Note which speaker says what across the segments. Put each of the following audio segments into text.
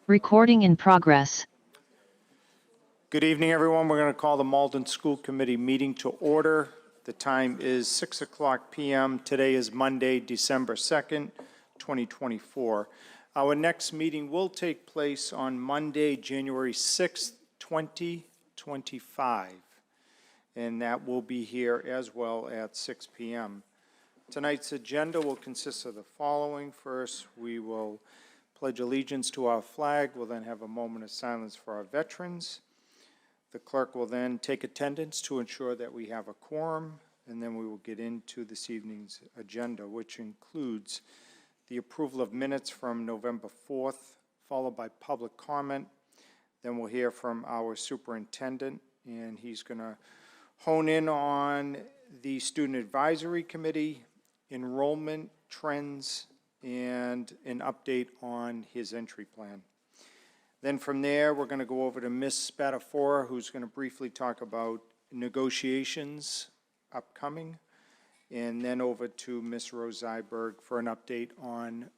Speaker 1: Recording in progress.
Speaker 2: Good evening, everyone. We're going to call the Malden School Committee meeting to order. The time is 6:00 p.m. Today is Monday, December 2nd, 2024. Our next meeting will take place on Monday, January 6th, 2025. And that will be here as well at 6 p.m. Tonight's agenda will consist of the following. First, we will pledge allegiance to our flag. We'll then have a moment of silence for our veterans. The clerk will then take attendance to ensure that we have a quorum, and then we will get into this evening's agenda, which includes the approval of minutes from November 4th, followed by public comment. Then we'll hear from our superintendent, and he's going to hone in on the Student Advisory Committee, enrollment trends, and an update on his entry plan. Then from there, we're going to go over to Ms. Spadafora, who's going to briefly talk about negotiations upcoming, and then over to Ms. Rose-Zeiberg for an update on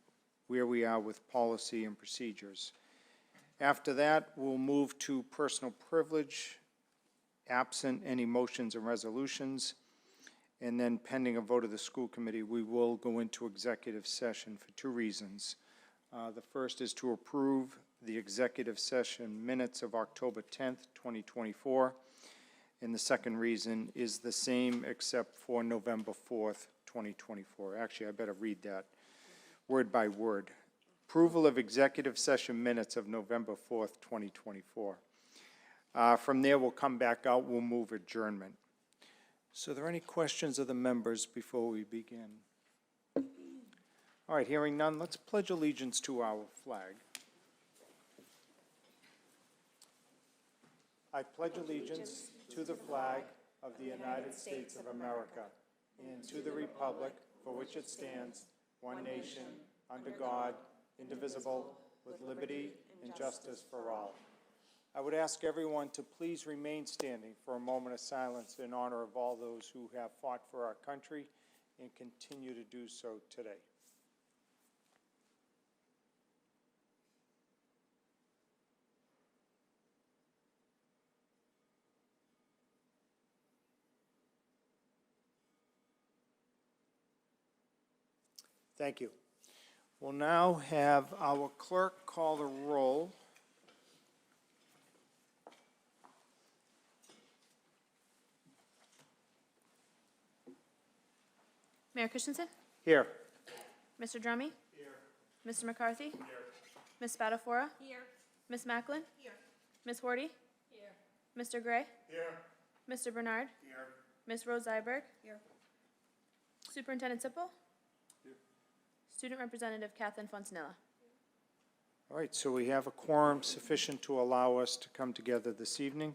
Speaker 2: where we are with policy and procedures. After that, we'll move to personal privilege, absent any motions and resolutions, and then pending a vote of the school committee, we will go into executive session for two reasons. The first is to approve the executive session minutes of October 10th, 2024, and the second reason is the same except for November 4th, 2024. Actually, I better read that word by word. Approval of executive session minutes of November 4th, 2024. From there, we'll come back out, we'll move adjournment. So are there any questions of the members before we begin? All right, hearing none, let's pledge allegiance to our flag. I pledge allegiance to the flag of the United States of America and to the republic for which it stands, one nation, under God, indivisible, with liberty and justice for all. I would ask everyone to please remain standing for a moment of silence in honor of all those who have fought for our country and continue to do so today. Thank you. We'll now have our clerk call the roll.
Speaker 3: Mayor Christensen?
Speaker 2: Here.
Speaker 3: Mr. Drummy?
Speaker 2: Here.
Speaker 3: Mr. McCarthy?
Speaker 2: Here.
Speaker 3: Ms. Spadafora?
Speaker 4: Here.
Speaker 3: Ms. Macklin?
Speaker 4: Here.
Speaker 3: Ms. Horty?
Speaker 4: Here.
Speaker 3: Mr. Gray?
Speaker 2: Here.
Speaker 3: Mr. Bernard?
Speaker 2: Here.
Speaker 3: Ms. Rose-Zeiberg?
Speaker 4: Here.
Speaker 3: Superintendent Sipple?
Speaker 2: Here.
Speaker 3: Student Representative Kathleen Fontanilla.
Speaker 2: All right, so we have a quorum sufficient to allow us to come together this evening.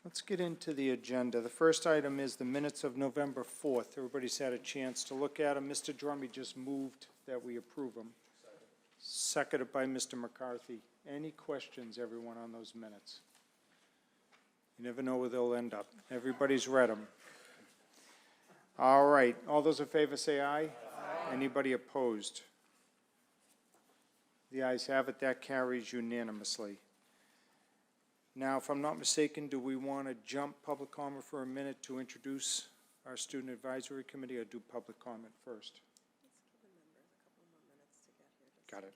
Speaker 2: Let's get into the agenda. The first item is the minutes of November 4th. Everybody's had a chance to look at them. Mr. Drummy just moved that we approve them. Seconded by Mr. McCarthy. Any questions, everyone, on those minutes? You never know where they'll end up. Everybody's read them. All right, all those in favor say aye. Aye. Anybody opposed? The ayes have it. That carries unanimously. Now, if I'm not mistaken, do we want to jump public comment for a minute to introduce our Student Advisory Committee, or do public comment first? Got it.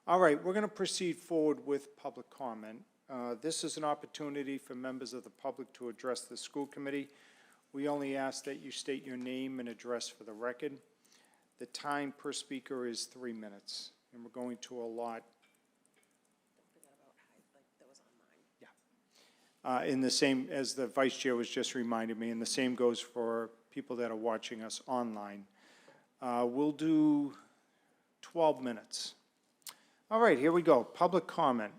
Speaker 2: All right, we're going to proceed forward with public comment. This is an opportunity for members of the public to address the school committee. We only ask that you state your name and address for the record. The time per speaker is 3 minutes, and we're going to allot. In the same, as the vice chair was just reminded me, and the same goes for people that are watching us online. We'll do 12 minutes. All right, here we go. Public comment.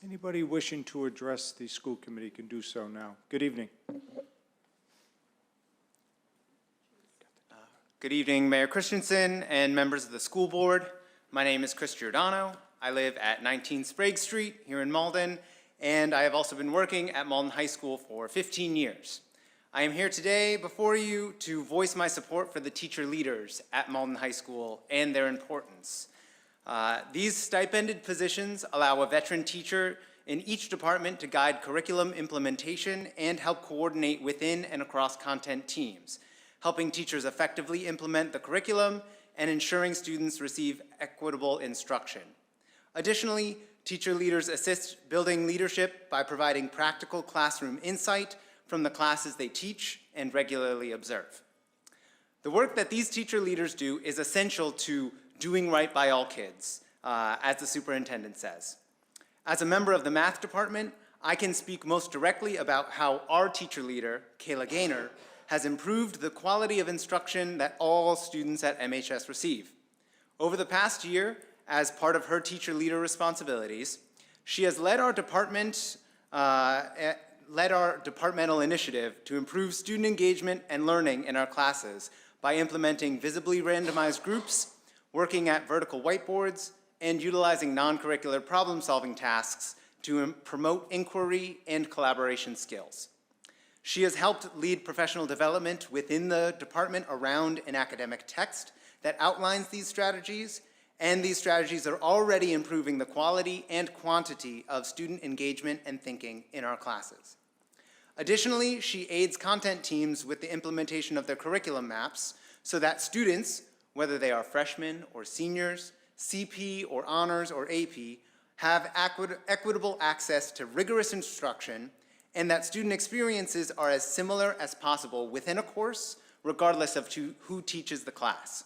Speaker 2: Anybody wishing to address the school committee can do so now. Good evening.
Speaker 5: Good evening, Mayor Christensen and members of the school board. My name is Chris Giordano. I live at 19 Sprague Street here in Malden, and I have also been working at Malden High School for 15 years. I am here today before you to voice my support for the teacher leaders at Malden High School and their importance. These stipended positions allow a veteran teacher in each department to guide curriculum implementation and help coordinate within and across content teams, helping teachers effectively implement the curriculum and ensuring students receive equitable instruction. Additionally, teacher leaders assist building leadership by providing practical classroom insight from the classes they teach and regularly observe. The work that these teacher leaders do is essential to doing right by all kids, as the superintendent says. As a member of the math department, I can speak most directly about how our teacher leader, Kayla Gaynor, has improved the quality of instruction that all students at MHS receive. Over the past year, as part of her teacher leader responsibilities, she has led our departmental initiative to improve student engagement and learning in our classes by implementing visibly randomized groups, working at vertical whiteboards, and utilizing non-curricular problem-solving tasks to promote inquiry and collaboration skills. She has helped lead professional development within the department around an academic text that outlines these strategies, and these strategies are already improving the quality and quantity of student engagement and thinking in our classes. Additionally, she aids content teams with the implementation of their curriculum maps so that students, whether they are freshmen or seniors, CP or honors or AP, have equitable access to rigorous instruction, and that student experiences are as similar as possible within a course, regardless of who teaches the class.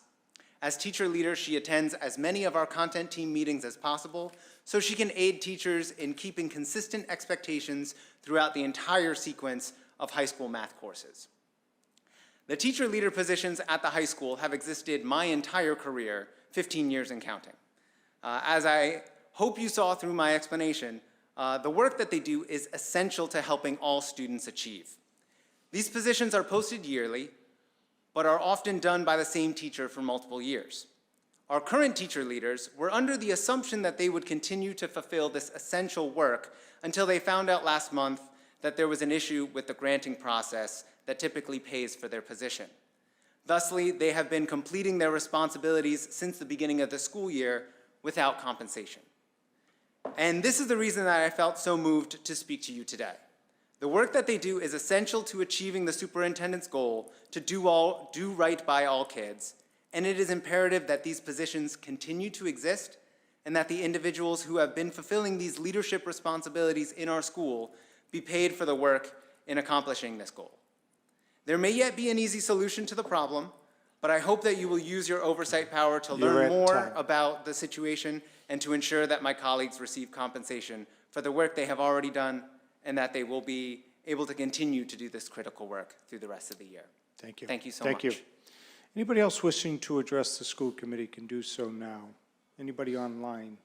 Speaker 5: As teacher leader, she attends as many of our content team meetings as possible so she can aid teachers in keeping consistent expectations throughout the entire sequence of high school math courses. The teacher leader positions at the high school have existed my entire career, 15 years and counting. As I hope you saw through my explanation, the work that they do is essential to helping all students achieve. These positions are posted yearly, but are often done by the same teacher for multiple years. Our current teacher leaders were under the assumption that they would continue to fulfill this essential work until they found out last month that there was an issue with the granting process that typically pays for their position. Thusly, they have been completing their responsibilities since the beginning of the school year without compensation. And this is the reason that I felt so moved to speak to you today. The work that they do is essential to achieving the superintendent's goal to do right by all kids, and it is imperative that these positions continue to exist and that the individuals who have been fulfilling these leadership responsibilities in our school be paid for the work in accomplishing this goal. There may yet be an easy solution to the problem, but I hope that you will use your oversight power to learn more about the situation and to ensure that my colleagues receive compensation for the work they have already done and that they will be able to continue to do this critical work through the rest of the year.
Speaker 2: Thank you.
Speaker 5: Thank you so much.
Speaker 2: Thank you. Anybody else wishing to address the school committee can do so now. Anybody online?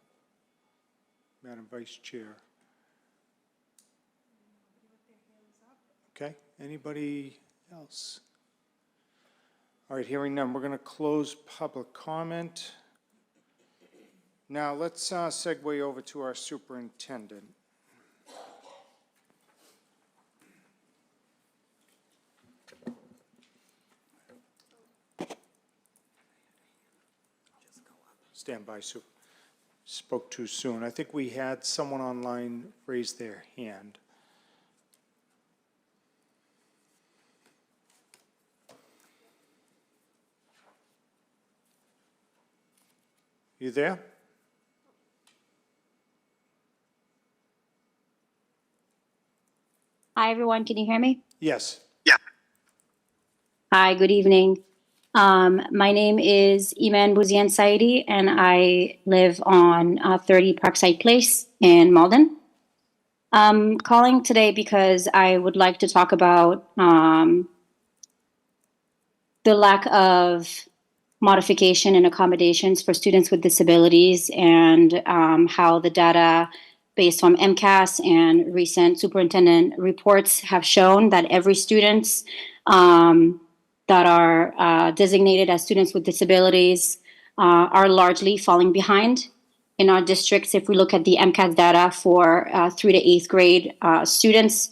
Speaker 2: Madam Vice Chair. Okay, anybody else? All right, hearing none, we're going to close public comment. Now, let's segue over to our superintendent. Stand by, Sue. Spoke too soon. I think we had someone online raise their hand. You there?
Speaker 4: Hi, everyone. Can you hear me?
Speaker 2: Yes.
Speaker 4: Hi, good evening. My name is Iman Bouzian Saidi, and I live on 30 Parkside Place in Malden. I'm calling today because I would like to talk about the lack of modification and accommodations for students with disabilities and how the data based from MCAS and recent superintendent reports have shown that every students that are designated as students with disabilities are largely falling behind in our districts. If we look at the MCAS data for 3 to 8th grade students,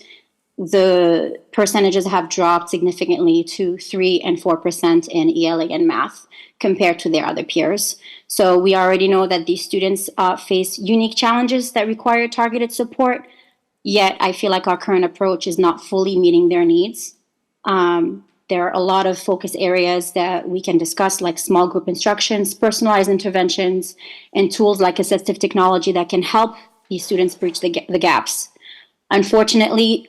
Speaker 4: the percentages have dropped significantly to 3 and 4% in ELA and math compared to their other peers. So we already know that these students face unique challenges that require targeted support, yet I feel like our current approach is not fully meeting their needs. There are a lot of focus areas that we can discuss, like small group instructions, personalized interventions, and tools like assistive technology that can help these students bridge the gaps. Unfortunately,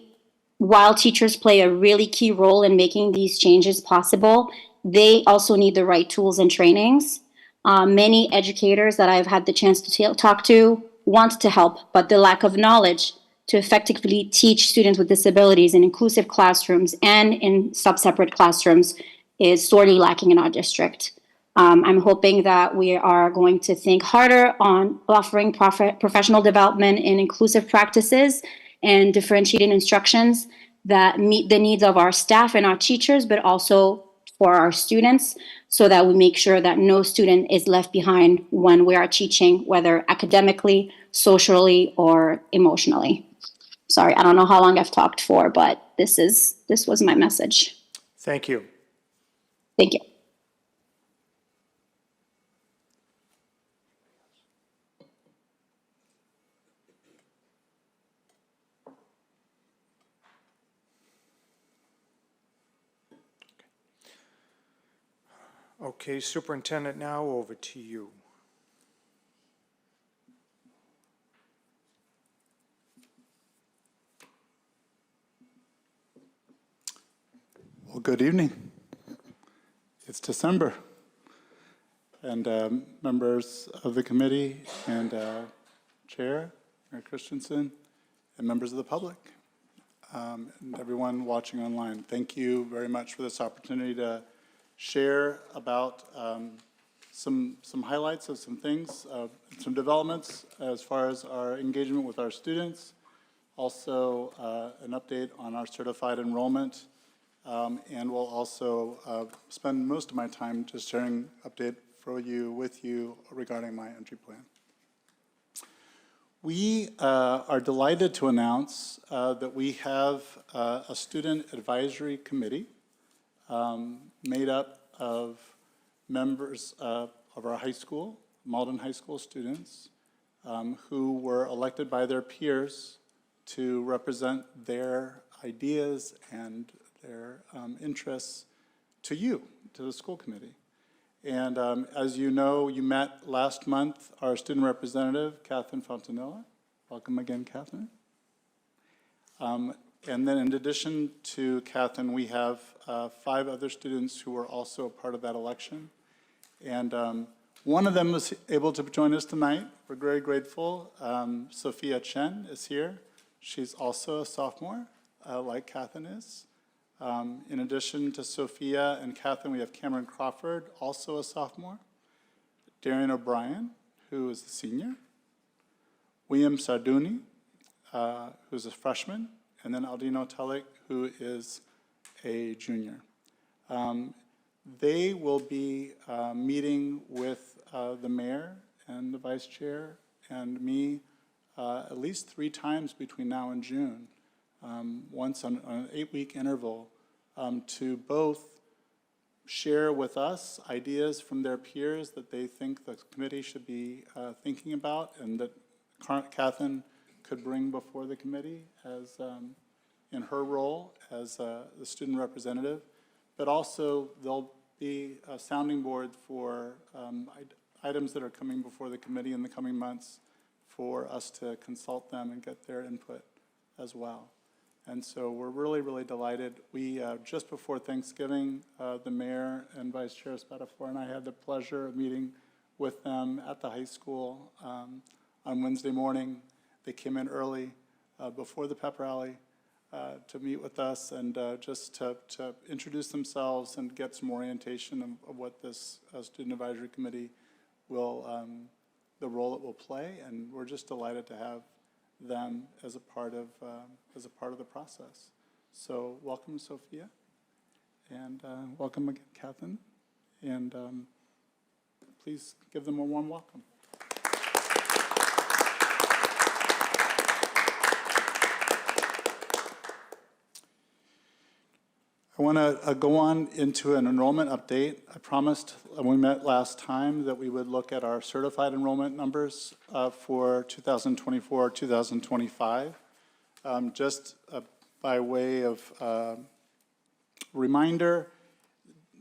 Speaker 4: while teachers play a really key role in making these changes possible, they also need the right tools and trainings. Many educators that I've had the chance to talk to want to help, but the lack of knowledge to effectively teach students with disabilities in inclusive classrooms and in sub-separate classrooms is sorely lacking in our district. I'm hoping that we are going to think harder on offering professional development in inclusive practices and differentiated instructions that meet the needs of our staff and our teachers, but also for our students, so that we make sure that no student is left behind when we are teaching, whether academically, socially, or emotionally. Sorry, I don't know how long I've talked for, but this was my message.
Speaker 2: Thank you.
Speaker 4: Thank you.
Speaker 2: Okay, Superintendent, now over to you.
Speaker 6: Well, good evening. It's December, and members of the committee and Chair, Mayor Christensen, and members of the public, and everyone watching online. Thank you very much for this opportunity to share about some highlights of some things, some developments as far as our engagement with our students, also an update on our certified enrollment, and we'll also spend most of my time just sharing update with you regarding my entry plan. We are delighted to announce that we have a student advisory committee made up of members of our high school, Malden High School students, who were elected by their peers to represent their ideas and their interests to you, to the school committee. And as you know, you met last month our student representative, Catherine Fontanilla. Welcome again, Catherine. And then in addition to Catherine, we have 5 other students who were also a part of that election. And one of them was able to join us tonight. We're very grateful. Sophia Chen is here. She's also a sophomore, like Catherine is. In addition to Sophia and Catherine, we have Cameron Crawford, also a sophomore. Darian O'Brien, who is a senior. William Sarduni, who's a freshman. And then Aldino Telik, who is a junior. They will be meeting with the mayor and the vice chair and me at least 3 times between now and June, once on an 8-week interval, to both share with us ideas from their peers that they think the committee should be thinking about and that Catherine could bring before the committee as in her role as the student representative, but also there'll be a sounding board for items that are coming before the committee in the coming months for us to consult them and get their input as well. And so we're really, really delighted. We, just before Thanksgiving, the mayor and Vice Chair Spadafora and I had the pleasure of meeting with them at the high school on Wednesday morning. They came in early before the pep rally to meet with us and just to introduce themselves and get some orientation of what this Student Advisory Committee will, the role it will play. And we're just delighted to have them as a part of the process. So welcome, Sophia, and welcome again, Catherine, and please give them a warm welcome. I want to go on into an enrollment update. I promised when we met last time that we would look at our certified enrollment numbers for 2024, 2025. Just by way of reminder,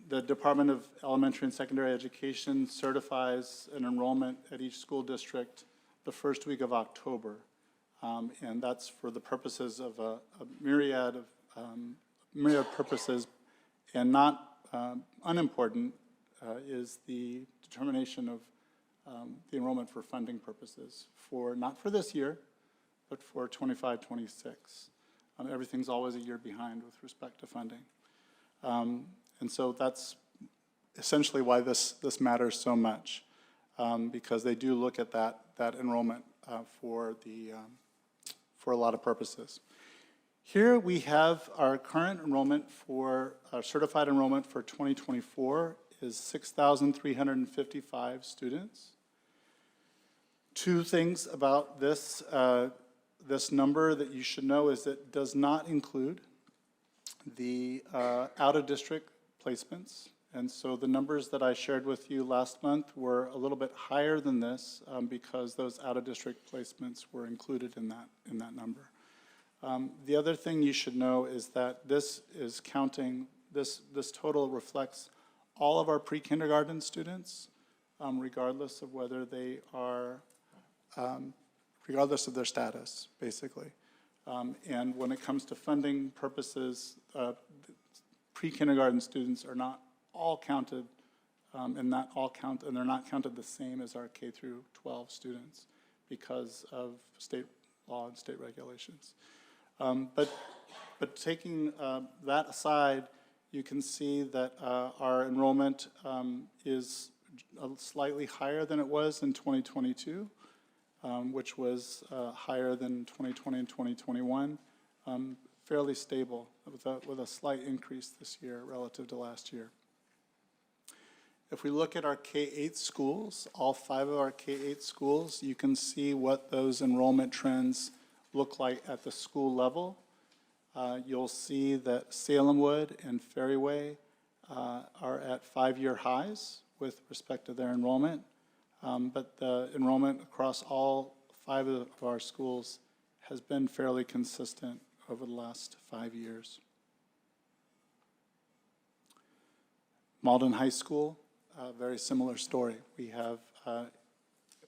Speaker 6: the Department of Elementary and Secondary Education certifies an enrollment at each school district the first week of October. And that's for the purposes of a myriad purposes, and not unimportant is the determination of the enrollment for funding purposes, not for this year, but for 25, 26. Everything's always a year behind with respect to funding. And so that's essentially why this matters so much, because they do look at that enrollment for a lot of purposes. Here we have our current enrollment for our certified enrollment for 2024 is 6,355 students. Two things about this number that you should know is it does not include the out-of-district placements. And so the numbers that I shared with you last month were a little bit higher than this because those out-of-district placements were included in that number. The other thing you should know is that this is counting, this total reflects all of our pre-kindergarten students, regardless of whether they are, regardless of their status, basically. And when it comes to funding purposes, pre-kindergarten students are not all counted, and they're not counted the same as our K through 12 students because of state law and state regulations. But taking that aside, you can see that our enrollment is slightly higher than it was in 2022, which was higher than 2020 and 2021, fairly stable with a slight increase this year relative to last year. If we look at our K-8 schools, all 5 of our K-8 schools, you can see what those enrollment trends look like at the school level. You'll see that Salemwood and Ferryway are at 5-year highs with respect to their enrollment, but the enrollment across all 5 of our schools has been fairly consistent over the last 5 years. Malden High School, very similar story. We have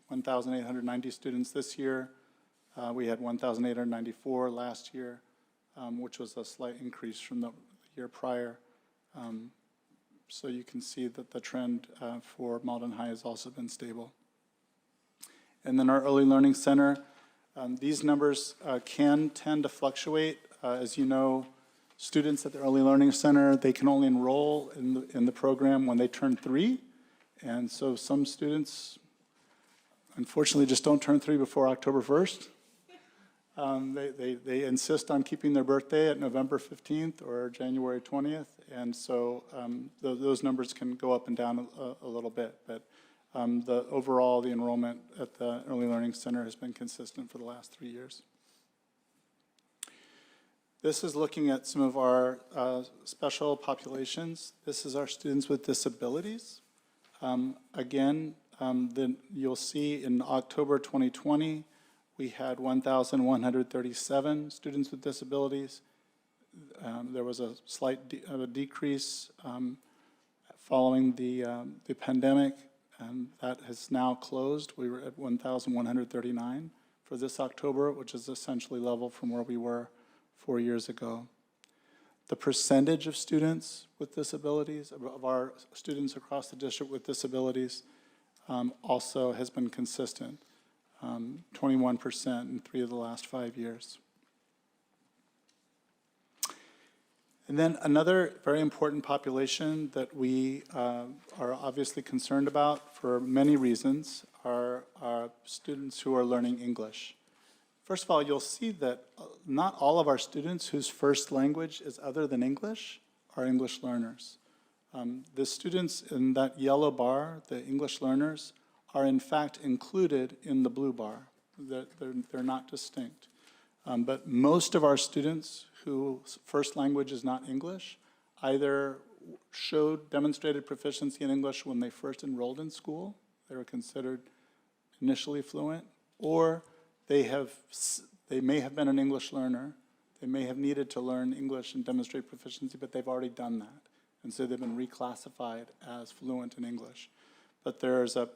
Speaker 6: 1,890 students this year. We had 1,894 last year, which was a slight increase from the year prior. So you can see that the trend for Malden High has also been stable. And then our Early Learning Center, these numbers can tend to fluctuate. As you know, students at the Early Learning Center, they can only enroll in the program when they turn 3. And so some students, unfortunately, just don't turn 3 before October 1st. They insist on keeping their birthday at November 15th or January 20th, and so those numbers can go up and down a little bit, but overall, the enrollment at the Early Learning Center has been consistent for the last 3 years. This is looking at some of our special populations. This is our students with disabilities. Again, you'll see in October 2020, we had 1,137 students with disabilities. There was a slight decrease following the pandemic, and that has now closed. We were at 1,139 for this October, which is essentially level from where we were 4 years ago. The percentage of students with disabilities, of our students across the district with disabilities, also has been consistent. 21% in 3 of the last 5 years. And then another very important population that we are obviously concerned about for many reasons are students who are learning English. First of all, you'll see that not all of our students whose first language is other than English are English learners. The students in that yellow bar, the English learners, are in fact included in the blue bar. They're not distinct. But most of our students whose first language is not English either demonstrated proficiency in English when they first enrolled in school, they were considered initially fluent, or they may have been an English learner, they may have needed to learn English and demonstrate proficiency, but they've already done that. And so they've been reclassified as fluent in English. But there's a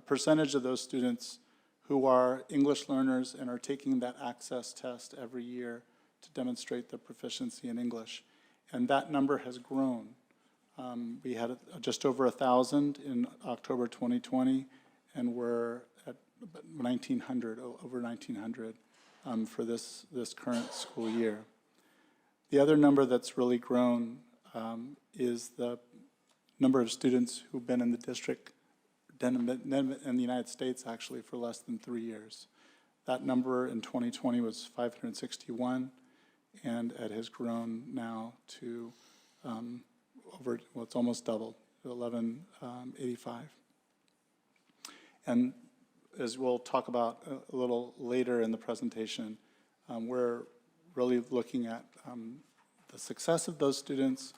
Speaker 6: percentage of those students who are English learners and are taking that access test every year to demonstrate their proficiency in English. And that number has grown. We had just over 1,000 in October 2020, and we're at 1,900, over 1,900 for this current school year. The other number that's really grown is the number of students who've been in the district, in the United States actually, for less than 3 years. That number in 2020 was 561, and it has grown now to it's almost doubled, 1,185. And as we'll talk about a little later in the presentation, we're really looking at the success of those students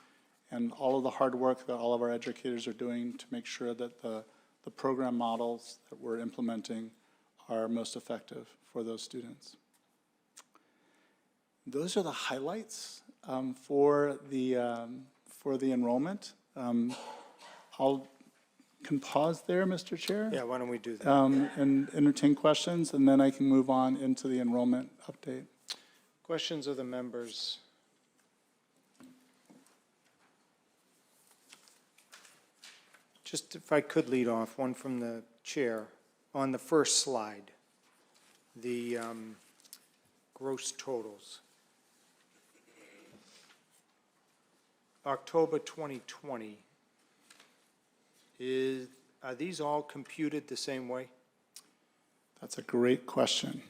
Speaker 6: and all of the hard work that all of our educators are doing to make sure that the program models that we're implementing are most effective for those students. Those are the highlights for the enrollment. Can pause there, Mr. Chair?
Speaker 2: Yeah, why don't we do that?
Speaker 6: And entertain questions, and then I can move on into the enrollment update.
Speaker 2: Questions of the members? Just if I could lead off, one from the chair. On the first slide, the gross totals. October 2020, are these all computed the same way?
Speaker 6: That's a great question.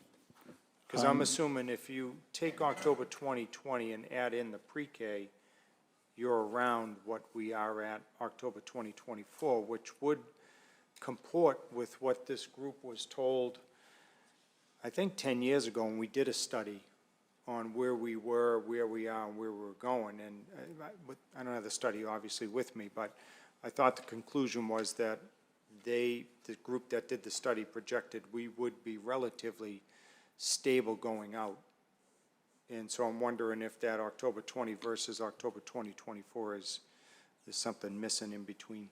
Speaker 2: Because I'm assuming if you take October 2020 and add in the pre-K, you're around what we are at October 2024, which would comport with what this group was told, I think 10 years ago when we did a study on where we were, where we are, and where we're going. And I don't have the study obviously with me, but I thought the conclusion was that the group that did the study projected we would be relatively stable going out. And so I'm wondering if that October 20 versus October 2024 is something missing in between.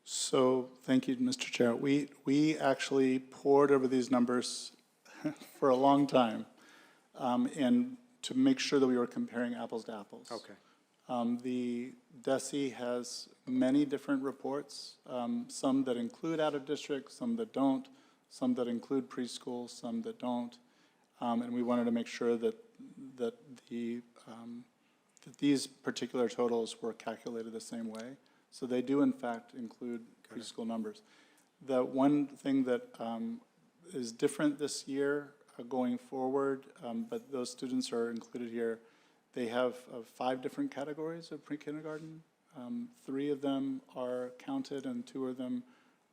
Speaker 6: So thank you, Mr. Chair. We actually pored over these numbers for a long time, and to make sure that we were comparing apples to apples.
Speaker 2: Okay.
Speaker 6: The DESE has many different reports, some that include out-of-district, some that don't, some that include preschool, some that don't. And we wanted to make sure that these particular totals were calculated the same way. So they do, in fact, include preschool numbers. The one thing that is different this year going forward, but those students are included here, they have 5 different categories of pre-kindergarten. 3 of them are counted and 2 of them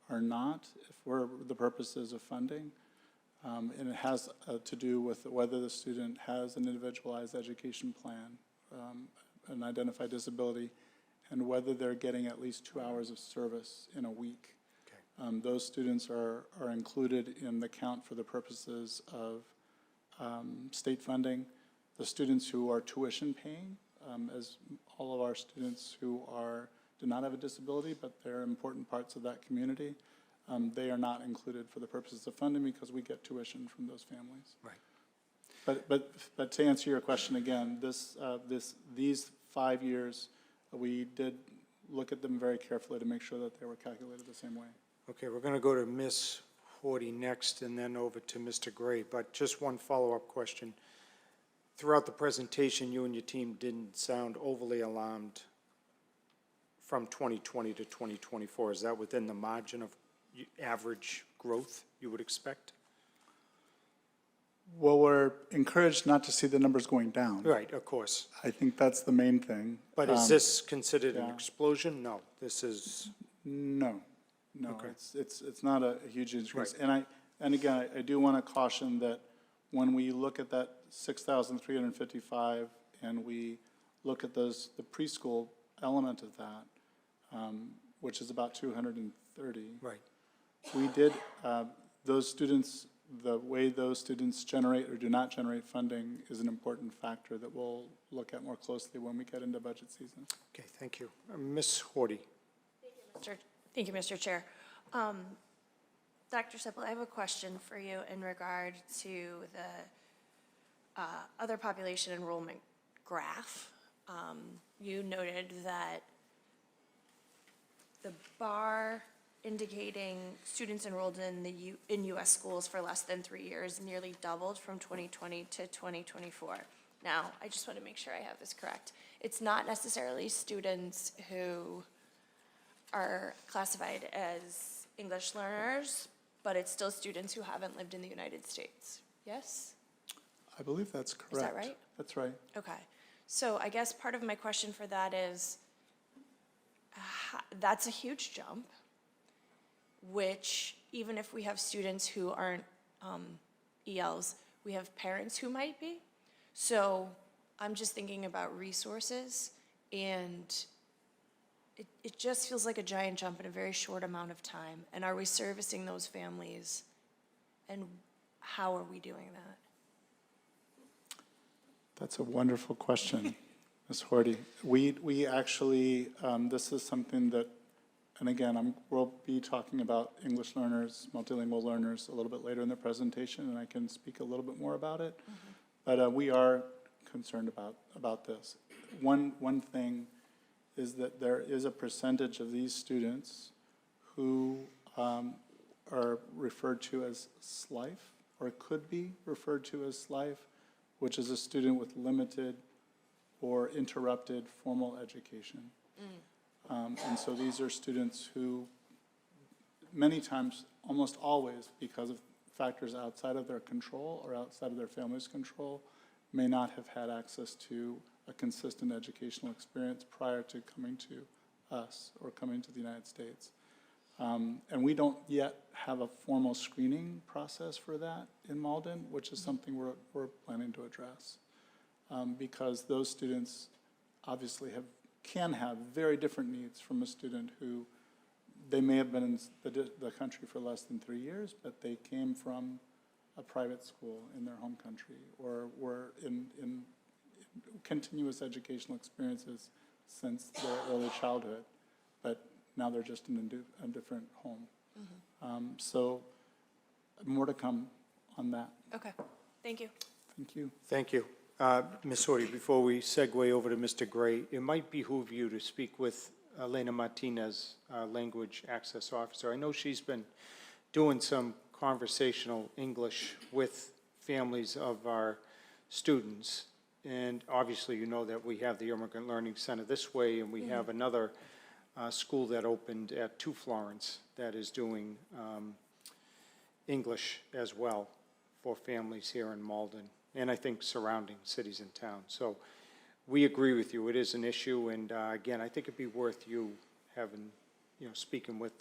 Speaker 6: are not for the purposes of funding. And it has to do with whether the student has an individualized education plan, an identified disability, and whether they're getting at least 2 hours of service in a week. Okay. Those students are included in the count for the purposes of state funding. The students who are tuition paying, as all of our students who do not have a disability, but they're important parts of that community, they are not included for the purposes of funding because we get tuition from those families. Right. But to answer your question again, these 5 years, we did look at them very carefully to make sure that they were calculated the same way.
Speaker 2: Okay, we're going to go to Ms. Horty next and then over to Mr. Gray, but just one follow-up question. Throughout the presentation, you and your team didn't sound overly alarmed from 2020 to 2024. Is that within the margin of average growth you would expect?
Speaker 6: Well, we're encouraged not to see the numbers going down.
Speaker 2: Right, of course.
Speaker 6: I think that's the main thing.
Speaker 2: But is this considered an
Speaker 6: yeah.
Speaker 2: explosion? No, this is...
Speaker 6: No,
Speaker 2: Okay.
Speaker 6: it's not a huge increase.
Speaker 2: Right.
Speaker 6: And again, I do want to caution that when we look at that 6,355 and we look at the preschool element of that, which is about 230.
Speaker 2: Right.
Speaker 6: We did, those students, the way those students generate or do not generate funding is an important factor that we'll look at more closely when we get into budget season.
Speaker 2: Okay, thank you. Ms. Horty.
Speaker 7: Thank you, Mr. Chair. Dr. Sippel, I have a question for you in regard to the other population enrollment graph. You noted that the bar indicating students enrolled in U.S. schools for less than 3 years nearly doubled from 2020 to 2024. Now, I just want to make sure I have this correct. It's not necessarily students who are classified as English learners, but it's still students who haven't lived in the United States, yes?
Speaker 6: I believe that's correct.
Speaker 7: Is that right?
Speaker 6: That's right.
Speaker 7: Okay. So I guess part of my question for that is, that's a huge jump, which even if we have students who aren't ELs, we have parents who might be. So I'm just thinking about resources, and it just feels like a giant jump in a very short amount of time. And are we servicing those families, and how are we doing that?
Speaker 6: That's a wonderful question, Ms. Horty. We actually, this is something that, and again, we'll be talking about English learners, multilingual learners a little bit later in the presentation, and I can speak a little bit more about it. But we are concerned about this. One thing is that there is a percentage of these students who are referred to as SLIFE, or could be referred to as SLIFE, which is a student with limited or interrupted formal education. And so these are students who many times, almost always, because of factors outside of their control or outside of their family's control, may not have had access to a consistent educational experience prior to coming to us or coming to the United States. And we don't yet have a formal screening process for that in Malden, which is something we're planning to address. Because those students obviously can have very different needs from a student who, they may have been in the country for less than 3 years, but they came from a private school in their home country, or were in continuous educational experiences since their early childhood, but now they're just in a different home. So more to come on that.
Speaker 7: Okay, thank you.
Speaker 6: Thank you.
Speaker 2: Thank you. Ms. Horty, before we segue over to Mr. Gray, it might behoove you to speak with Elena Martinez, our Language Access Officer. I know she's been doing some conversational English with families of our students. And obviously, you know that we have the Immigrant Learning Center this way, and we have another school that opened at 2 Florence that is doing English as well for families here in Malden, and I think surrounding cities and towns. So we agree with you. It is an issue, and again, I think it'd be worth you having, speaking with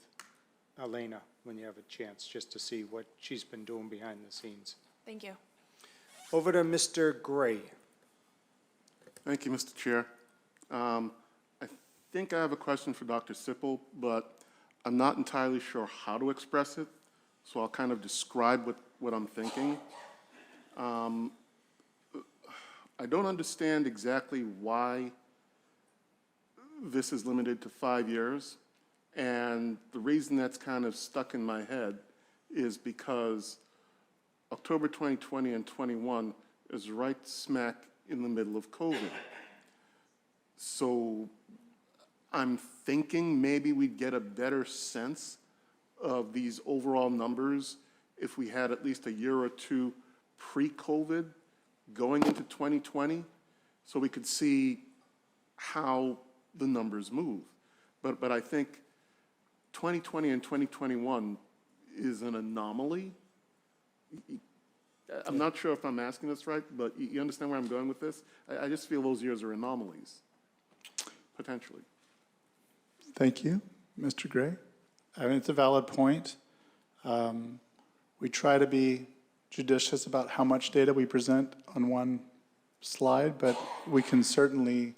Speaker 2: Elena when you have a chance, just to see what she's been doing behind the scenes.
Speaker 7: Thank you.
Speaker 2: Over to Mr. Gray.
Speaker 8: Thank you, Mr. Chair. I think I have a question for Dr. Sippel, but I'm not entirely sure how to express it, so I'll kind of describe what I'm thinking. I don't understand exactly why this is limited to 5 years, and the reason that's kind of stuck in my head is because October 2020 and 21 is right smack in the middle of COVID. So I'm thinking maybe we'd get a better sense of these overall numbers if we had at least a year or two pre-COVID going into 2020, so we could see how the numbers move. But I think 2020 and 2021 is an anomaly. I'm not sure if I'm asking this right, but you understand where I'm going with this? I just feel those years are anomalies, potentially.
Speaker 6: Thank you, Mr. Gray. I mean, it's a valid point. We try to be judicious about how much data we present on one slide, but we can certainly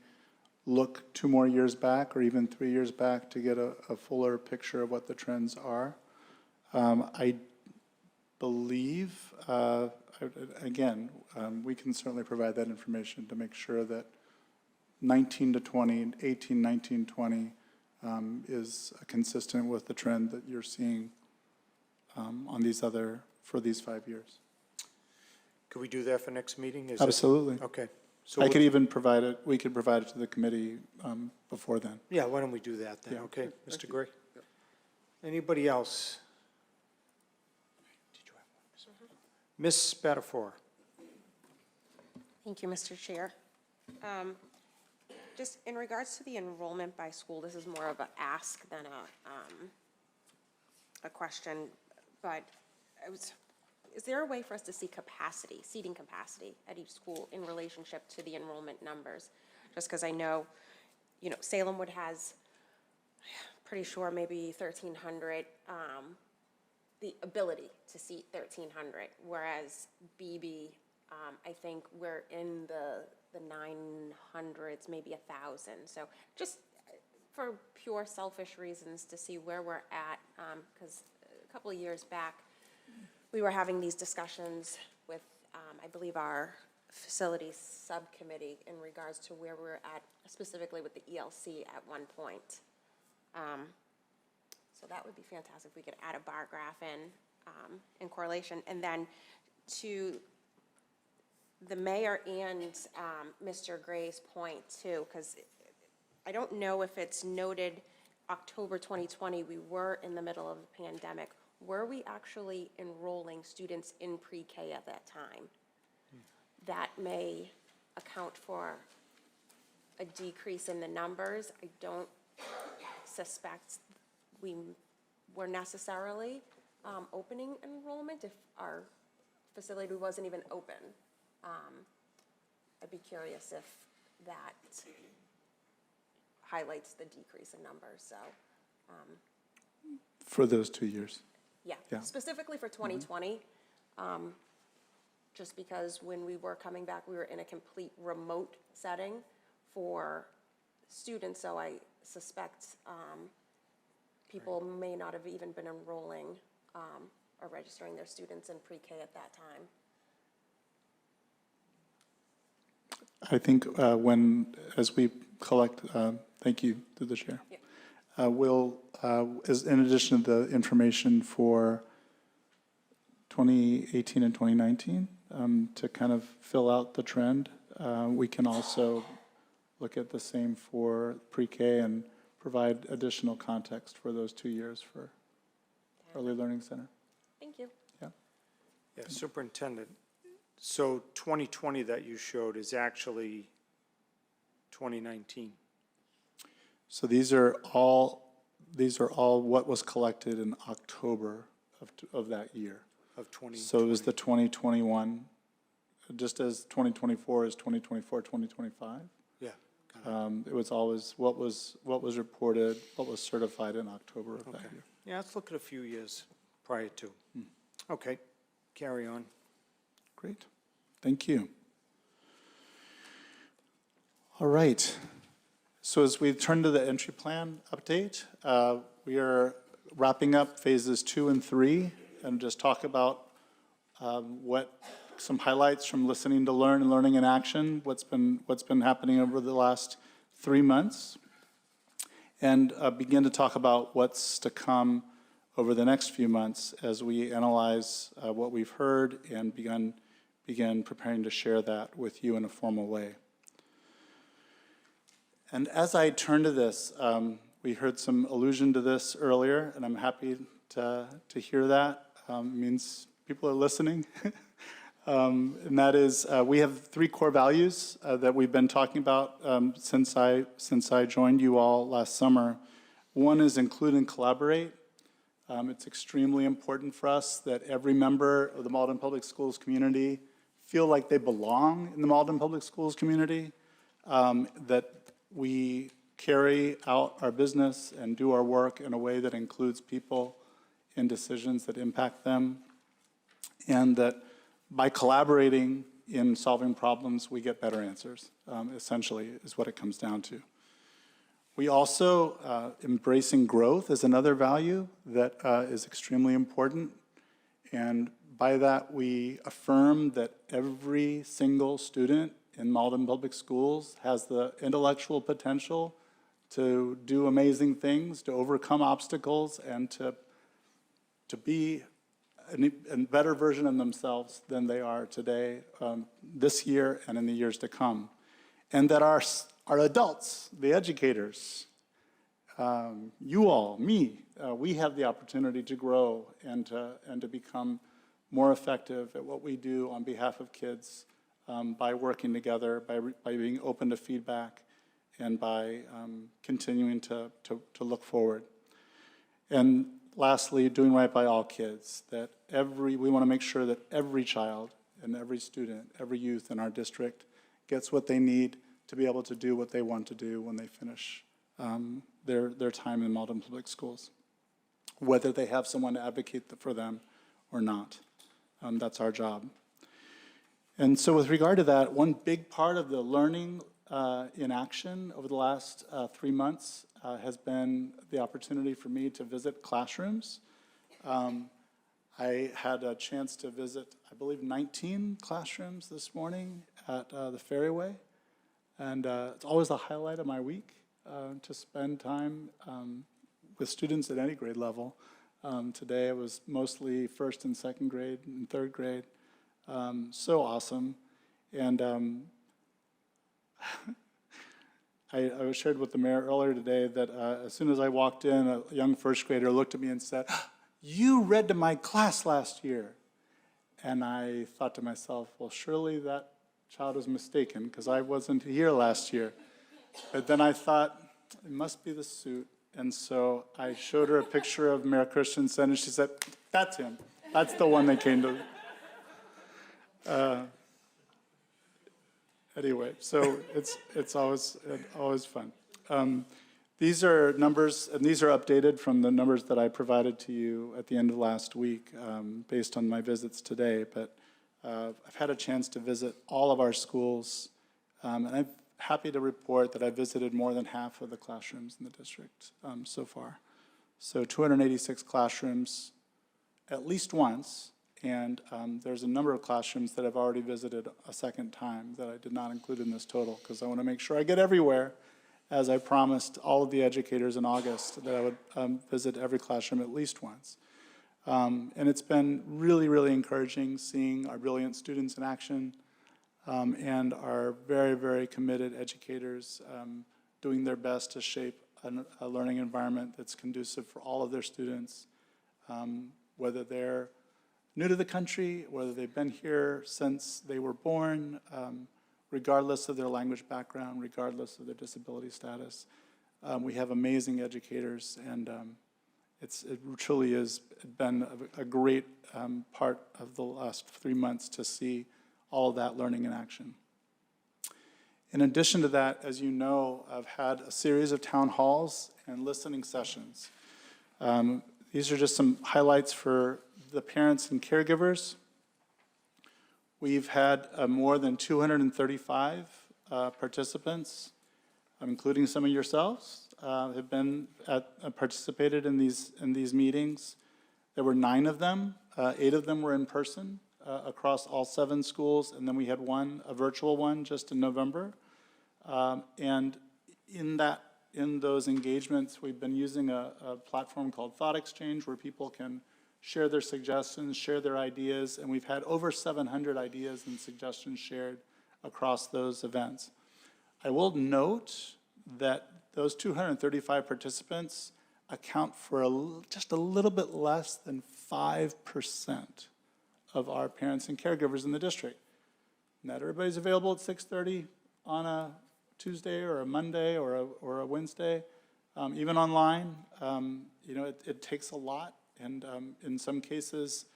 Speaker 6: look 2 more years back or even 3 years back to get a fuller picture of what the trends are. I believe, again, we can certainly provide that information to make sure that 19 to 20, 18, 19, 20 is consistent with the trend that you're seeing on these for these 5 years.
Speaker 2: Could we do that for next meeting? Is it-
Speaker 6: Absolutely.
Speaker 2: Okay. So
Speaker 6: I could even provide it, we could provide it to the committee before then.
Speaker 2: Yeah, why don't we do that then?
Speaker 6: Yeah.
Speaker 2: Okay, Mr. Gray? Anybody else? Did you have one? Ms. Spadafora?
Speaker 9: Thank you, Mr. Chair. Just in regards to the enrollment by school, this is more of an ask than a question, but is there a way for us to see capacity, seating capacity at each school in relationship to the enrollment numbers? Just because I know, Salemwood has, pretty sure maybe 1,300, the ability to seat 1,300, whereas BB, I think we're in the 900s, maybe 1,000. So just for pure selfish reasons to see where we're at, because a couple of years back, we were having these discussions with, I believe, our facilities subcommittee in regards to where we're at, specifically with the ELC at one point. So that would be fantastic if we could add a bar graph in correlation. And then to the mayor and Mr. Gray's point too, because I don't know if it's noted October 2020, we were in the middle of the pandemic. Were we actually enrolling students in pre-K at that time? That may account for a decrease in the numbers. I don't suspect we were necessarily opening enrollment if our facility wasn't even open. I'd be curious if that highlights the decrease in numbers, so.
Speaker 6: For those 2 years.
Speaker 9: Yeah, specifically for 2020, just because when we were coming back, we were in a complete remote setting for students, so I suspect people may not have even been enrolling or registering their students in pre-K at that time.
Speaker 6: I think as we collect, thank you through the chair.
Speaker 9: Yeah.
Speaker 6: We'll, in addition to the information for 2018 and 2019, to kind of fill out the trend, we can also look at the same for pre-K and provide additional context for those 2 years for Early Learning Center.
Speaker 9: Thank you.
Speaker 6: Yeah.
Speaker 2: Yeah, Superintendent, so 2020 that you showed is actually 2019.
Speaker 6: So these are all what was collected in October of that year.
Speaker 2: Of 2020.
Speaker 6: So it was the 2021, just as 2024 is 2024, 2025.
Speaker 2: Yeah. got it.
Speaker 6: It was always what was reported, what was certified in October of that
Speaker 2: Okay.
Speaker 6: year.
Speaker 2: Yeah, let's look at a few years prior to. Okay, carry on.
Speaker 6: Great, thank you. All right, so as we turn to the entry plan update, we are wrapping up phases 2 and 3 and just talk about some highlights from listening to learn and learning in action, what's been happening over the last 3 months, and begin to talk about what's to come over the next few months as we analyze what we've heard and begin preparing to share that with you in a formal way. And as I turn to this, we heard some allusion to this earlier, and I'm happy to hear that. It means people are listening. And that is, we have 3 core values that we've been talking about since I joined you all last summer. One is include and collaborate. It's extremely important for us that every member of the Malden Public Schools community feel like they belong in the Malden Public Schools community, that we carry out our business and do our work in a way that includes people in decisions that impact them, and that by collaborating in solving problems, we get better answers, essentially, is what it comes down to. We also, embracing growth is another value that is extremely important. And by that, we affirm that every single student in Malden Public Schools has the intellectual potential to do amazing things, to overcome obstacles, and to be a better version of themselves than they are today, this year and in the years to come. And that our adults, the educators, you all, me, we have the opportunity to grow and to become more effective at what we do on behalf of kids by working together, by being open to feedback, and by continuing to look forward. And lastly, doing right by all kids, that we want to make sure that every child and every student, every youth in our district gets what they need to be able to do what they want to do when they finish their time in Malden Public Schools, whether they have someone to advocate for them or not. That's our job. And so with regard to that, one big part of the learning in action over the last 3 months has been the opportunity for me to visit classrooms. I had a chance to visit, I believe, 19 classrooms this morning at the Ferryway. And it's always a highlight of my week to spend time with students at any grade level. Today it was mostly first and second grade and third grade. So awesome. And I shared with the mayor earlier today that as soon as I walked in, a young first grader looked at me and said, "You read to my class last year." And I thought to myself, well, surely that child was mistaken because I wasn't here last year. But then I thought, it must be the suit. And so I showed her a picture of Mayor Christensen, and she said, "That's him. That's the one that came to." Anyway, so it's always fun. These are numbers, and these are updated from the numbers that I provided to you at the end of last week based on my visits today. But I've had a chance to visit all of our schools, and I'm happy to report that I visited more than half of the classrooms in the district so far. So 286 classrooms at least once, and there's a number of classrooms that I've already visited a second time that I did not include in this total because I want to make sure I get everywhere, as I promised all of the educators in August that I would visit every classroom at least once. And it's been really, really encouraging seeing our brilliant students in action and our very, very committed educators doing their best to shape a learning environment that's conducive for all of their students, whether they're new to the country, whether they've been here since they were born, regardless of their language background, regardless of their disability status. We have amazing educators, and it truly has been a great part of the last 3 months to see all of that learning in action. In addition to that, as you know, I've had a series of town halls and listening sessions. These are just some highlights for the parents and caregivers. We've had more than 235 participants, including some of yourselves, have been participated in these meetings. There were 9 of them. 8 of them were in person across all 7 schools, and then we had a virtual one just in November. And in those engagements, we've been using a platform called Thought Exchange, where people can share their suggestions, share their ideas, and we've had over 700 ideas and suggestions shared across those events. I will note that those 235 participants account for just a little bit less than 5% of our parents and caregivers in the district. Not everybody's available at 6:30 on a Tuesday or a Monday or a Wednesday, even online. It takes a lot. And in some cases,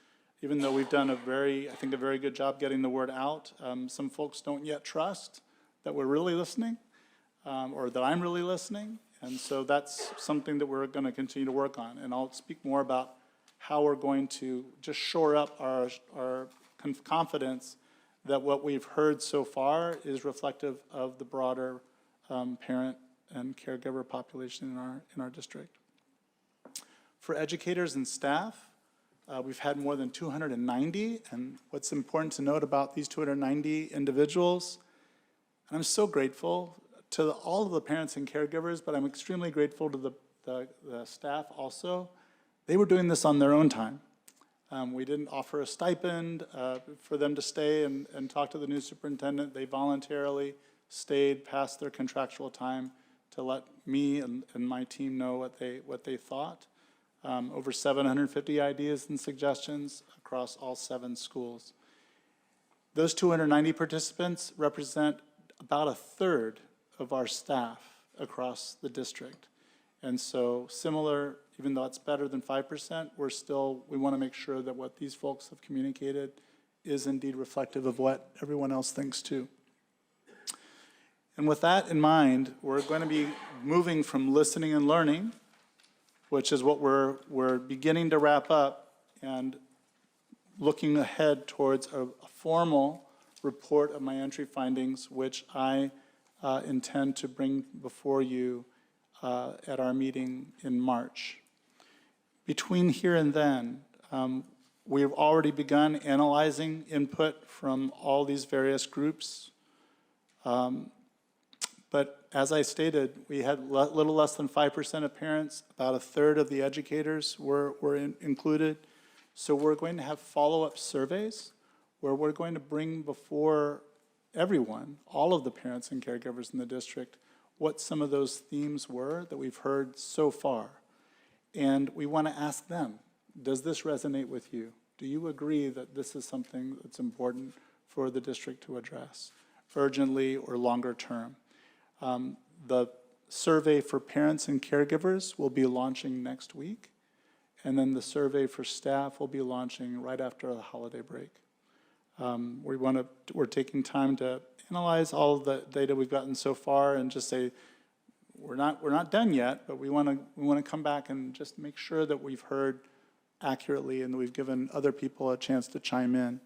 Speaker 6: even though we've done a very good job getting the word out, some folks don't yet trust that we're really listening or that I'm really listening. And so that's something that we're going to continue to work on. And I'll speak more about how we're going to just shore up our confidence that what we've heard so far is reflective of the broader parent and caregiver population in our district. For educators and staff, we've had more than 290, and what's important to note about these 290 individuals, and I'm so grateful to all of the parents and caregivers, but I'm extremely grateful to the staff also. They were doing this on their own time. We didn't offer a stipend for them to stay and talk to the new superintendent. They voluntarily stayed past their contractual time to let me and my team know what they thought. Over 750 ideas and suggestions across all 7 schools. Those 290 participants represent about a third of our staff across the district. And so similar, even though it's better than 5%, we want to make sure that what these folks have communicated is indeed reflective of what everyone else thinks too. And with that in mind, we're going to be moving from listening and learning, which is what we're beginning to wrap up, and looking ahead towards a formal report of my entry findings, which I intend to bring before you at our meeting in March. Between here and then, we've already begun analyzing input from all these various groups. But as I stated, we had little less than 5% of parents, about a third of the educators were included. So we're going to have follow-up surveys where we're going to bring before everyone, all of the parents and caregivers in the district, what some of those themes were that we've heard so far. And we want to ask them, does this resonate with you? Do you agree that this is something that's important for the district to address, urgently or longer term? The survey for parents and caregivers will be launching next week, and then the survey for staff will be launching right after the holiday break. We're taking time to analyze all of the data we've gotten so far and just say we're not done yet, but we want to come back and just make sure that we've heard accurately and that we've given other people a chance to chime in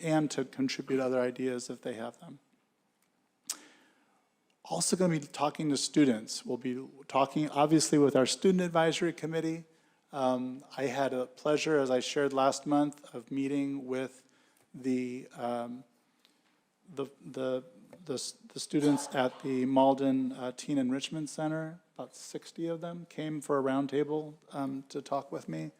Speaker 6: and to contribute other ideas if they have them. Also going to be talking to students. We'll be talking, obviously, with our Student Advisory Committee. I had a pleasure, as I shared last month, of meeting with the students at the Malden Teen Enrichment Center. About 60 of them came for a roundtable to talk with me.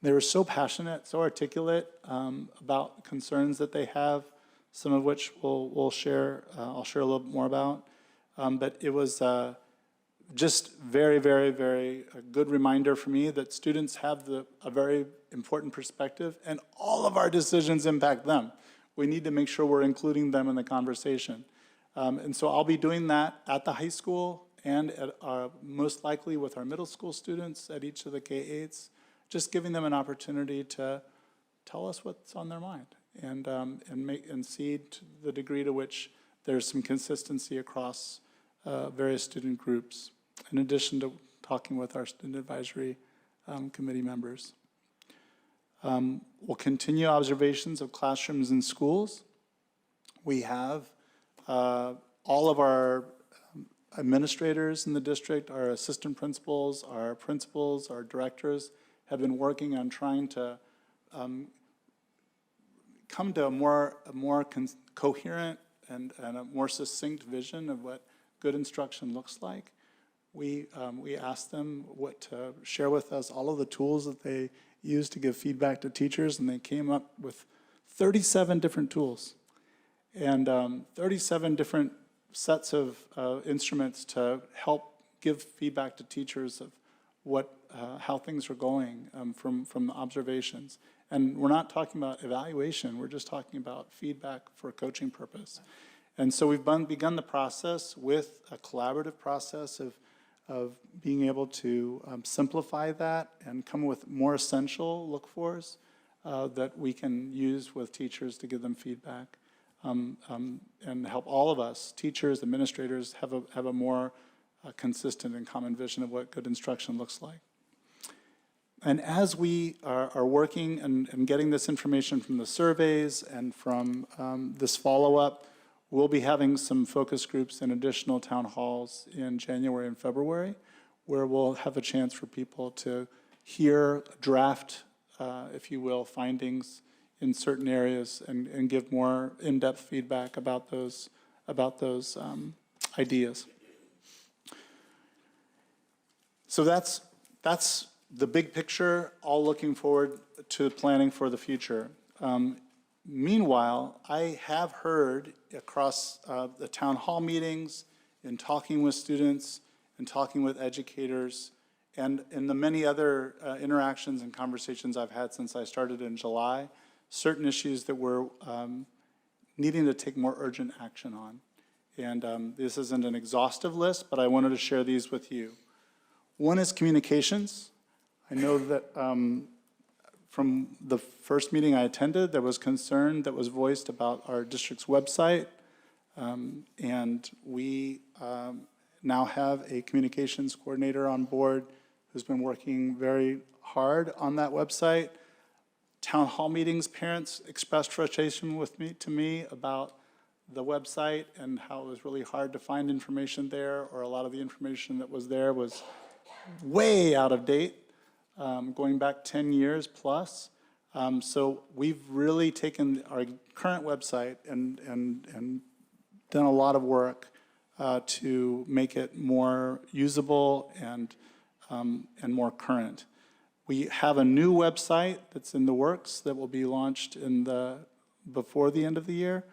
Speaker 6: They were so passionate, so articulate about concerns that they have, some of which we'll share. I'll share a little bit more about. But it was just very, very, very a good reminder for me that students have a very important perspective, and all of our decisions impact them. We need to make sure we're including them in the conversation. And so I'll be doing that at the high school and at most likely with our middle school students at each of the K-8s, just giving them an opportunity to tell us what's on their mind and see to the degree to which there's some consistency across various student groups, in addition to talking with our Student Advisory Committee members. We'll continue observations of classrooms and schools. We have all of our administrators in the district, our assistant principals, our directors have been working on trying to come to a more coherent and a more succinct vision of what good instruction looks like. We asked them to share with us all of the tools that they use to give feedback to teachers, and they came up with 37 different tools and 37 different sets of instruments to help give feedback to teachers of how things are going from the observations. And we're not talking about evaluation, we're just talking about feedback for a coaching purpose. And so we've begun the process with a collaborative process of being able to simplify that and come with more essential look-fors that we can use with teachers to give them feedback and help all of us, teachers, administrators, have a more consistent and common vision of what good instruction looks like. And as we are working and getting this information from the surveys and from this follow-up, We'll be having some focus groups and additional town halls in January and February, where we'll have a chance for people to hear draft, if you will, findings in certain areas and give more in-depth feedback about those ideas. So that's the big picture, all looking forward to planning for the future. Meanwhile, I have heard across the town hall meetings, in talking with students, and talking with educators, and in the many other interactions and conversations I've had since I started in July, certain issues that we're needing to take more urgent action on. And this isn't an exhaustive list, but I wanted to share these with you. One is communications. I know that from the first meeting I attended, there was concern that was voiced about our district's website, and we now have a communications coordinator on board who's been working very hard on that website. Town hall meetings, parents expressed frustration to me about the website and how it was really hard to find information there, or a lot of the information that was there was way out of date, going back 10 years plus. So we've really taken our current website and done a lot of work to make it more usable and more current. We have a new website that's in the works that will be launched before the end of the year.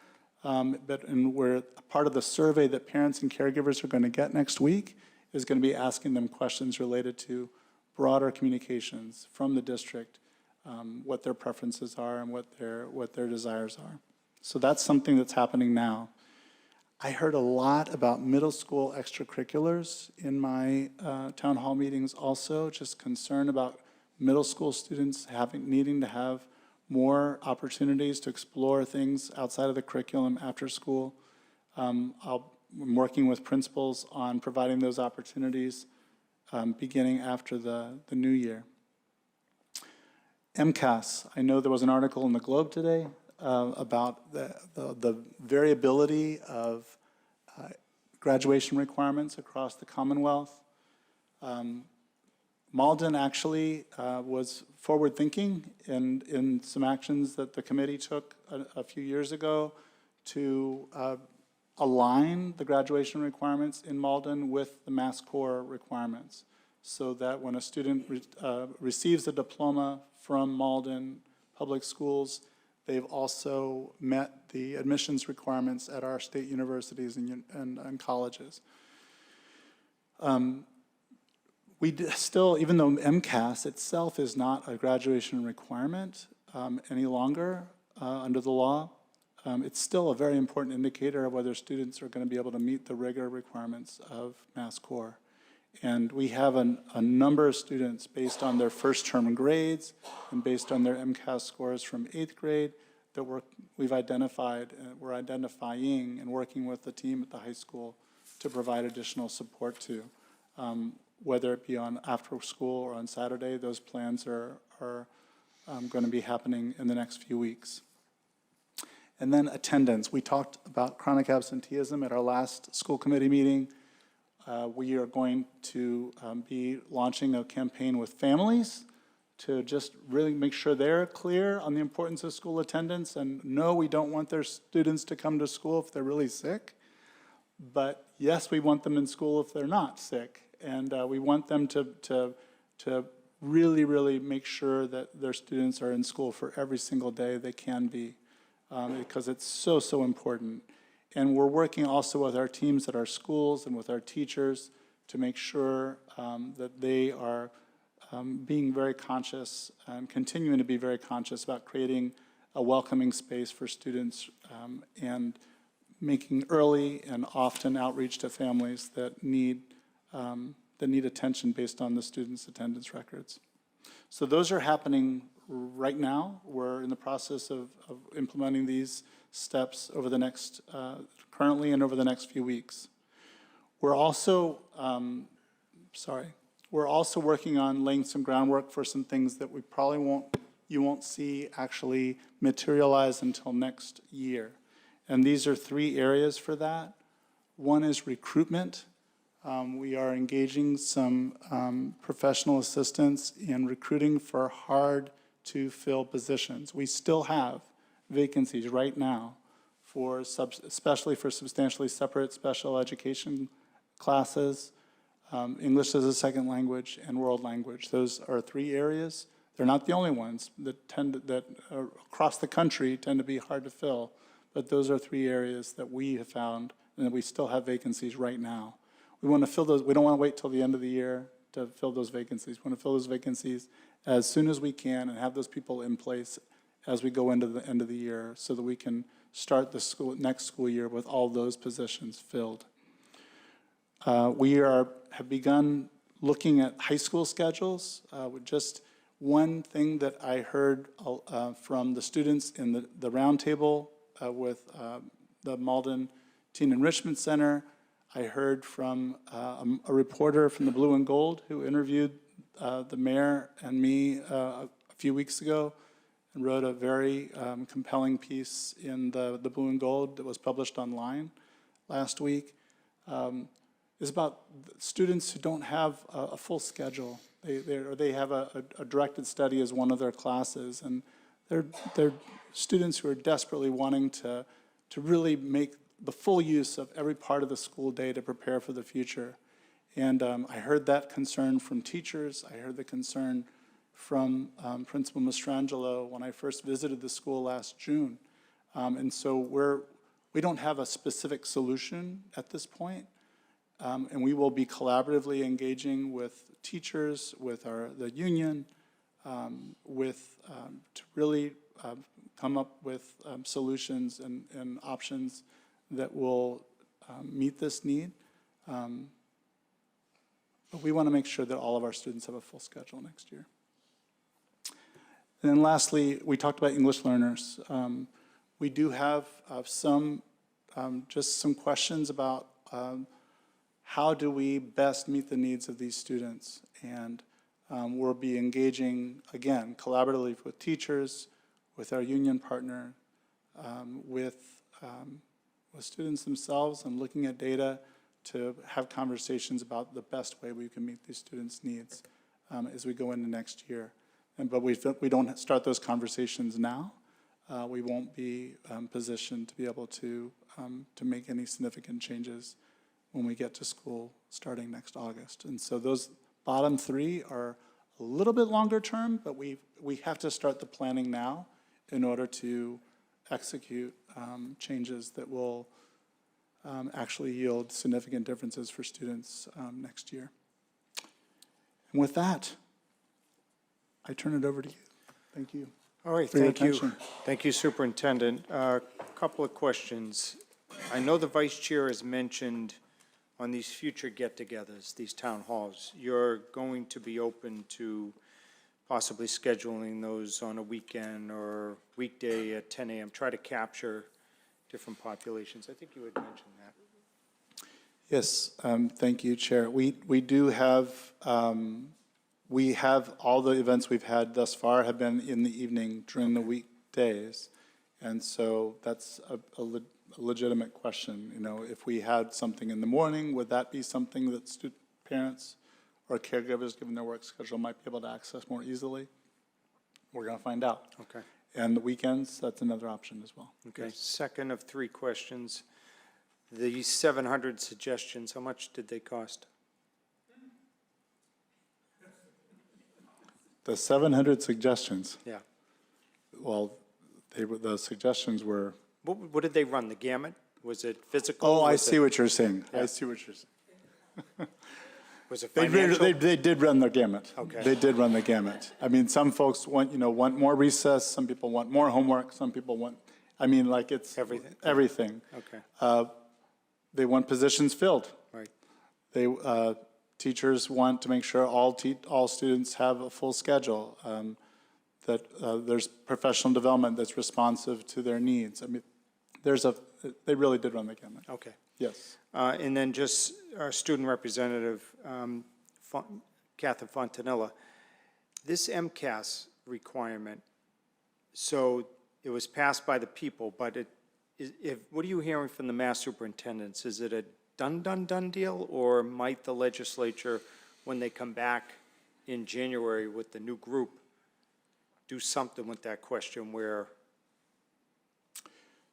Speaker 6: We're part of the survey that parents and caregivers are going to get next week is going to be asking them questions related to broader communications from the district, what their preferences are and what their desires are. So that's something that's happening now. I heard a lot about middle school extracurriculars in my town hall meetings also, just concern about middle school students needing to have more opportunities to explore things outside of the curriculum after school. I'm working with principals on providing those opportunities beginning after the new year. MCAS, I know there was an article in the Globe today about the variability of graduation requirements across the Commonwealth. Malden actually was forward-thinking in some actions that the committee took a few years ago to align the graduation requirements in Malden with the Mass Core requirements, so that when a student receives a diploma from Malden Public Schools, they've also met the admissions requirements at our state universities and colleges. We still, even though MCAS itself is not a graduation requirement any longer under the law, it's still a very important indicator of whether students are going to be able to meet the rigor requirements of Mass Core. And we have a number of students based on their first term grades and based on their MCAS scores from 8th grade that we've identified, we're identifying and working with the team at the high school to provide additional support to. Whether it be on after school or on Saturday, those plans are going to be happening in the next few weeks. And then attendance. We talked about chronic absenteeism at our last school committee meeting. We are going to be launching a campaign with families to just really make sure they're clear on the importance of school attendance. And no, we don't want their students to come to school if they're really sick. But yes, we want them in school if they're not sick. And we want them to really, really make sure that their students are in school for every single day they can be, because it's so, so important. And we're working also with our teams at our schools and with our teachers to make sure that they are being very conscious and continuing to be very conscious about creating a welcoming space for students and making early and often outreach to families that need attention based on the students' attendance records. So those are happening right now. We're in the process of implementing these steps over the next, currently and over the next few weeks. We're also, we're also working on laying some groundwork for some things that we probably you won't see actually materialize until next year. And these are 3 areas for that. One is recruitment. We are engaging some professional assistants in recruiting for hard-to-fill positions. We still have vacancies right now for especially for substantially separate special education classes, English as a second language, and world language. Those are 3 areas. They're not the only ones that across the country tend to be hard to fill, but those are 3 areas that we have found and that we still have vacancies right now. We want to fill those. We don't want to wait till the end of the year to fill those vacancies. We want to fill those vacancies as soon as we can and have those people in place as we go into the end of the year so that we can start the next school year with all those positions filled. We have begun looking at high school schedules. Just one thing that I heard from the students in the roundtable with the Malden Teen Enrichment Center. I heard from a reporter from the Blue and Gold who interviewed the mayor and me a few weeks ago and wrote a very compelling piece in the Blue and Gold that was published online last week. It's about students who don't have a full schedule. They have a directed study as one of their classes, and they're students who are desperately wanting to really make the full use of every part of the school day to prepare for the future. And I heard that concern from teachers. I heard the concern from Principal Mastrangelo when I first visited the school last June. And so we don't have a specific solution at this point. And we will be collaboratively engaging with teachers, with the union, to really come up with solutions and options that will meet this need. But we want to make sure that all of our students have a full schedule next year. And then lastly, we talked about English learners. We do have just some questions about how do we best meet the needs of these students. And we'll be engaging, again, collaboratively with teachers, with our union partner, with students themselves, and looking at data to have conversations about the best way we can meet these students' needs as we go into next year. But we don't start those conversations now. We won't be positioned to be able to make any significant changes when we get to school starting next August. And so those bottom 3 are a little bit longer term, but we have to start the planning now in order to execute changes that will actually yield significant differences for students next year. And with that, I turn it over to you. Thank you.
Speaker 2: All right,
Speaker 6: for your
Speaker 2: thank you.
Speaker 6: attention.
Speaker 2: Thank you, Superintendent. A couple of questions. I know the Vice Chair has mentioned on these future get-togethers, these town halls, you're going to be open to possibly scheduling those on a weekend or weekday at 10 a.m., try to capture different populations. I think you had mentioned that.
Speaker 6: Yes, thank you, Chair. We do have, we have all the events we've had thus far have been in the evening during the weekdays. And so that's a legitimate question. You know, if we had something in the morning, would that be something that parents or caregivers, given their work schedule, might be able to access more easily? We're going to find out.
Speaker 2: Okay.
Speaker 6: And the weekends, that's another option as well.
Speaker 2: Okay.
Speaker 6: Yes.
Speaker 2: Second of 3 questions. The 700 suggestions, how much did they cost?
Speaker 6: The 700 suggestions,
Speaker 2: Yeah.
Speaker 6: well, the suggestions were,
Speaker 2: What did they run, the gamut? Was it physical?
Speaker 6: oh, I
Speaker 2: Was
Speaker 6: see
Speaker 2: it-
Speaker 6: what you're saying.
Speaker 2: Yeah.
Speaker 6: I see what you're saying.
Speaker 2: Was it
Speaker 6: They
Speaker 2: financial?
Speaker 6: did run the gamut.
Speaker 2: Okay.
Speaker 6: They did run the gamut. I mean, some folks want more recess, some people want more homework, some people want, like it's
Speaker 2: Everything.
Speaker 6: everything.
Speaker 2: Okay,
Speaker 6: They want positions filled.
Speaker 2: right.
Speaker 6: They, teachers want to make sure all students have a full schedule, that there's professional development that's responsive to their needs. I mean, they really did run the gamut.
Speaker 2: Okay.
Speaker 6: Yes.
Speaker 2: And then just our student representative, Catherine Fontanilla, this MCAS requirement, so it was passed by the people, but what are you hearing from the mass superintendents? Is it a done deal, or might the legislature, when they come back in January with the new group, do something with that question where?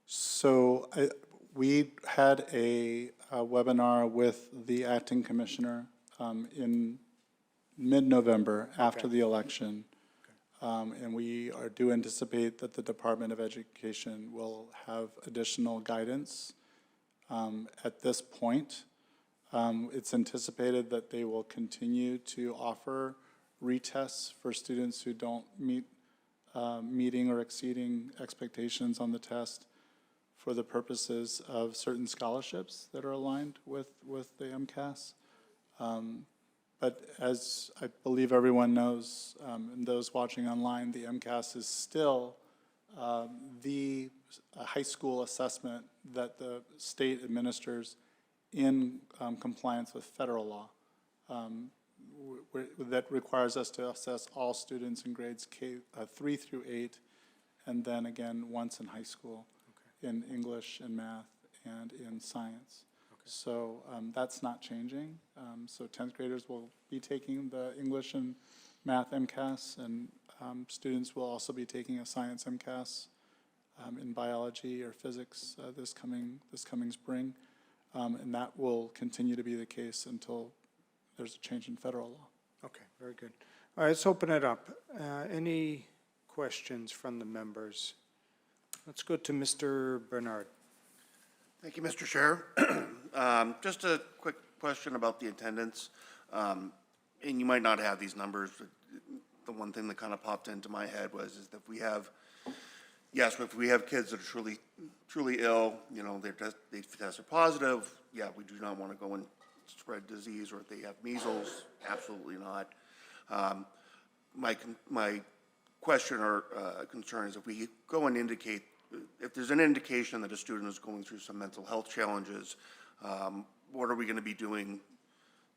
Speaker 6: So we had a webinar with the acting commissioner in mid-November after the election. And we do anticipate that the Department of Education will have additional guidance. At this point, it's anticipated that they will continue to offer retests for students who don't meet meeting or exceeding expectations on the test for the purposes of certain scholarships that are aligned with the MCAS. But as I believe everyone knows, and those watching online, the MCAS is still the high school assessment that the state administers in compliance with federal law. That requires us to assess all students in grades 3 through 8, and then again once in high school in English and math and in science. So that's not changing. So 10th graders will be taking the English and math MCAS, and students will also be taking a science MCAS in biology or physics this coming spring. And that will continue to be the case until there's a change in federal law.
Speaker 2: Okay, very good. All right, let's open it up. Any questions from the members? Let's go to Mr. Bernard.
Speaker 10: Thank you, Mr. Chair. Just a quick question about the attendance. And you might not have these numbers, but the one thing that kind of popped into my head is that if we have kids that are truly ill, you know, they tested positive, yeah, we do not want to go and spread disease, or if they have measles, absolutely not. My question or concern is if we go and indicate, if there's an indication that a student is going through some mental health challenges, what are we going to be doing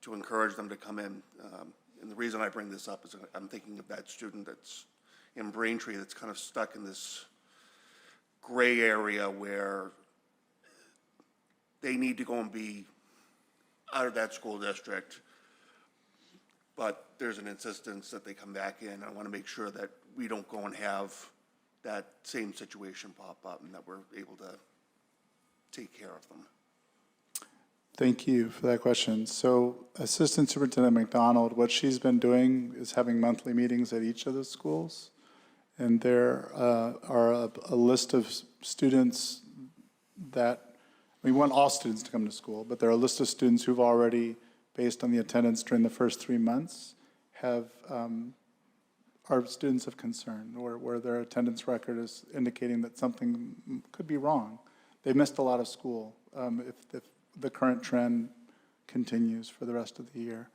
Speaker 10: to encourage them to come in? And the reason I bring this up is I'm thinking of that student that's in Braintree that's kind of stuck in this gray area where they need to go and be out of that school district, but there's an insistence that they come back in. I want to make sure that we don't go and have that same situation pop up and that we're able to take care of them.
Speaker 6: Thank you for that question. So Assistant Superintendent McDonald, what she's been doing is having monthly meetings at each of the schools. And there are a list of students that, we want all students to come to school, but there are a list of students who've already, based on the attendance during the first 3 months, are students of concern, or where their attendance record is indicating that something could be wrong. They missed a lot of school if the current trend continues for the rest of the year.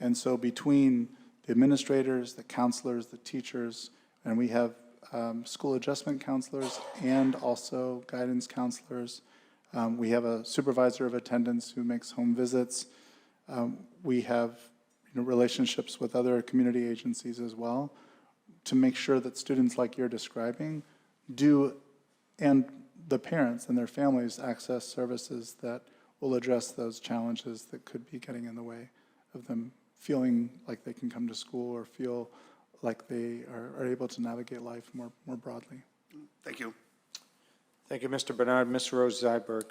Speaker 6: And so between the administrators, the counselors, the teachers, and we have school adjustment counselors and also guidance counselors. We have a supervisor of attendance who makes home visits. We have relationships with other community agencies as well to make sure that students like you're describing do, and the parents and their families, access services that will address those challenges that could be getting in the way of them feeling like they can come to school or feel like they are able to navigate life more broadly.
Speaker 10: Thank you.
Speaker 2: Thank you, Mr. Bernard. Ms. Rose-Zeiberg.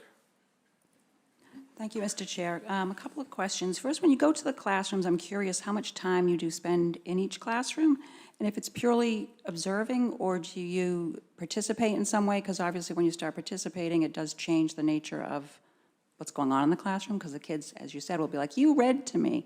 Speaker 11: Thank you, Mr. Chair. A couple of questions. First, when you go to the classrooms, I'm curious how much time you do spend in each classroom, and if it's purely observing, or do you participate in some way? Because obviously when you start participating, it does change the nature of what's going on in the classroom, because the kids, as you said, will be like, you read to me.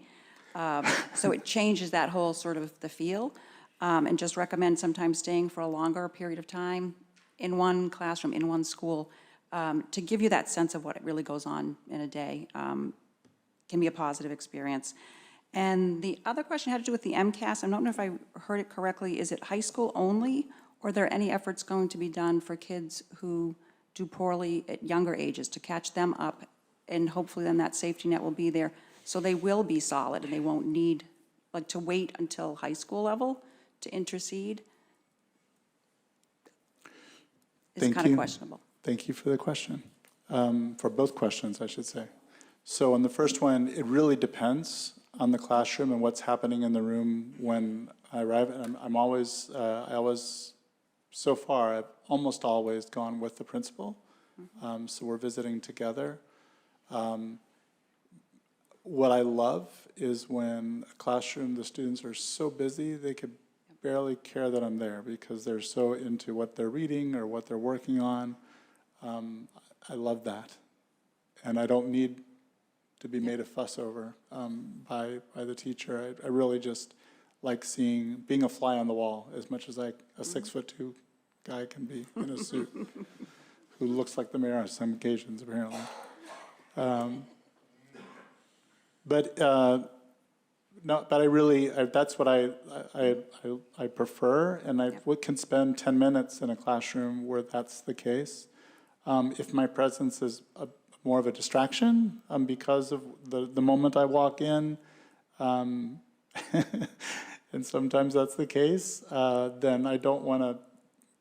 Speaker 11: So it changes that whole sort of the feel, and just recommend sometimes staying for a longer period of time in one classroom, in one school, to give you that sense of what really goes on in a day. Can be a positive experience. And the other question had to do with the MCAS. I don't know if I heard it correctly. Is it high school only, or are there any efforts going to be done for kids who do poorly at younger ages to catch them up, and hopefully then that safety net will be there so they will be solid and they won't need to wait until high school level to intercede? It's kind of questionable.
Speaker 6: Thank you for the question, for both questions, I should say. So on the first one, it really depends on the classroom and what's happening in the room when I arrive. And so far, I've almost always gone with the principal. So we're visiting together. What I love is when a classroom, the students are so busy, they could barely care that I'm there because they're so into what they're reading or what they're working on. I love that. And I don't need to be made a fuss over by the teacher. I really just like being a fly on the wall as much as a 6'2" guy can be in a suit who looks like the mayor on some occasions, apparently. But I really, that's what I prefer, and I can spend 10 minutes in a classroom where that's the case. If my presence is more of a distraction because of the moment I walk in, and sometimes that's the case, then I don't want to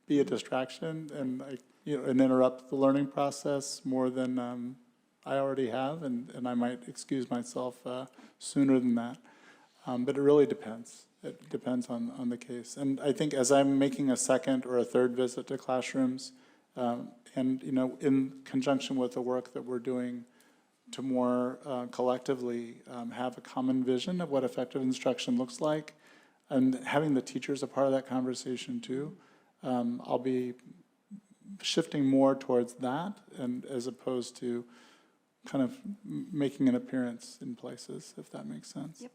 Speaker 6: be a distraction and and interrupt the learning process more than I already have, and I might excuse myself sooner than that. But it really depends. It depends on the case. And I think as I'm making a second or a third visit to classrooms, and in conjunction with the work that we're doing to more collectively have a common vision of what effective instruction looks like, and having the teachers a part of that conversation too, I'll be shifting more towards that, and as opposed to kind of making an appearance in places, if that makes sense.
Speaker 11: Yep.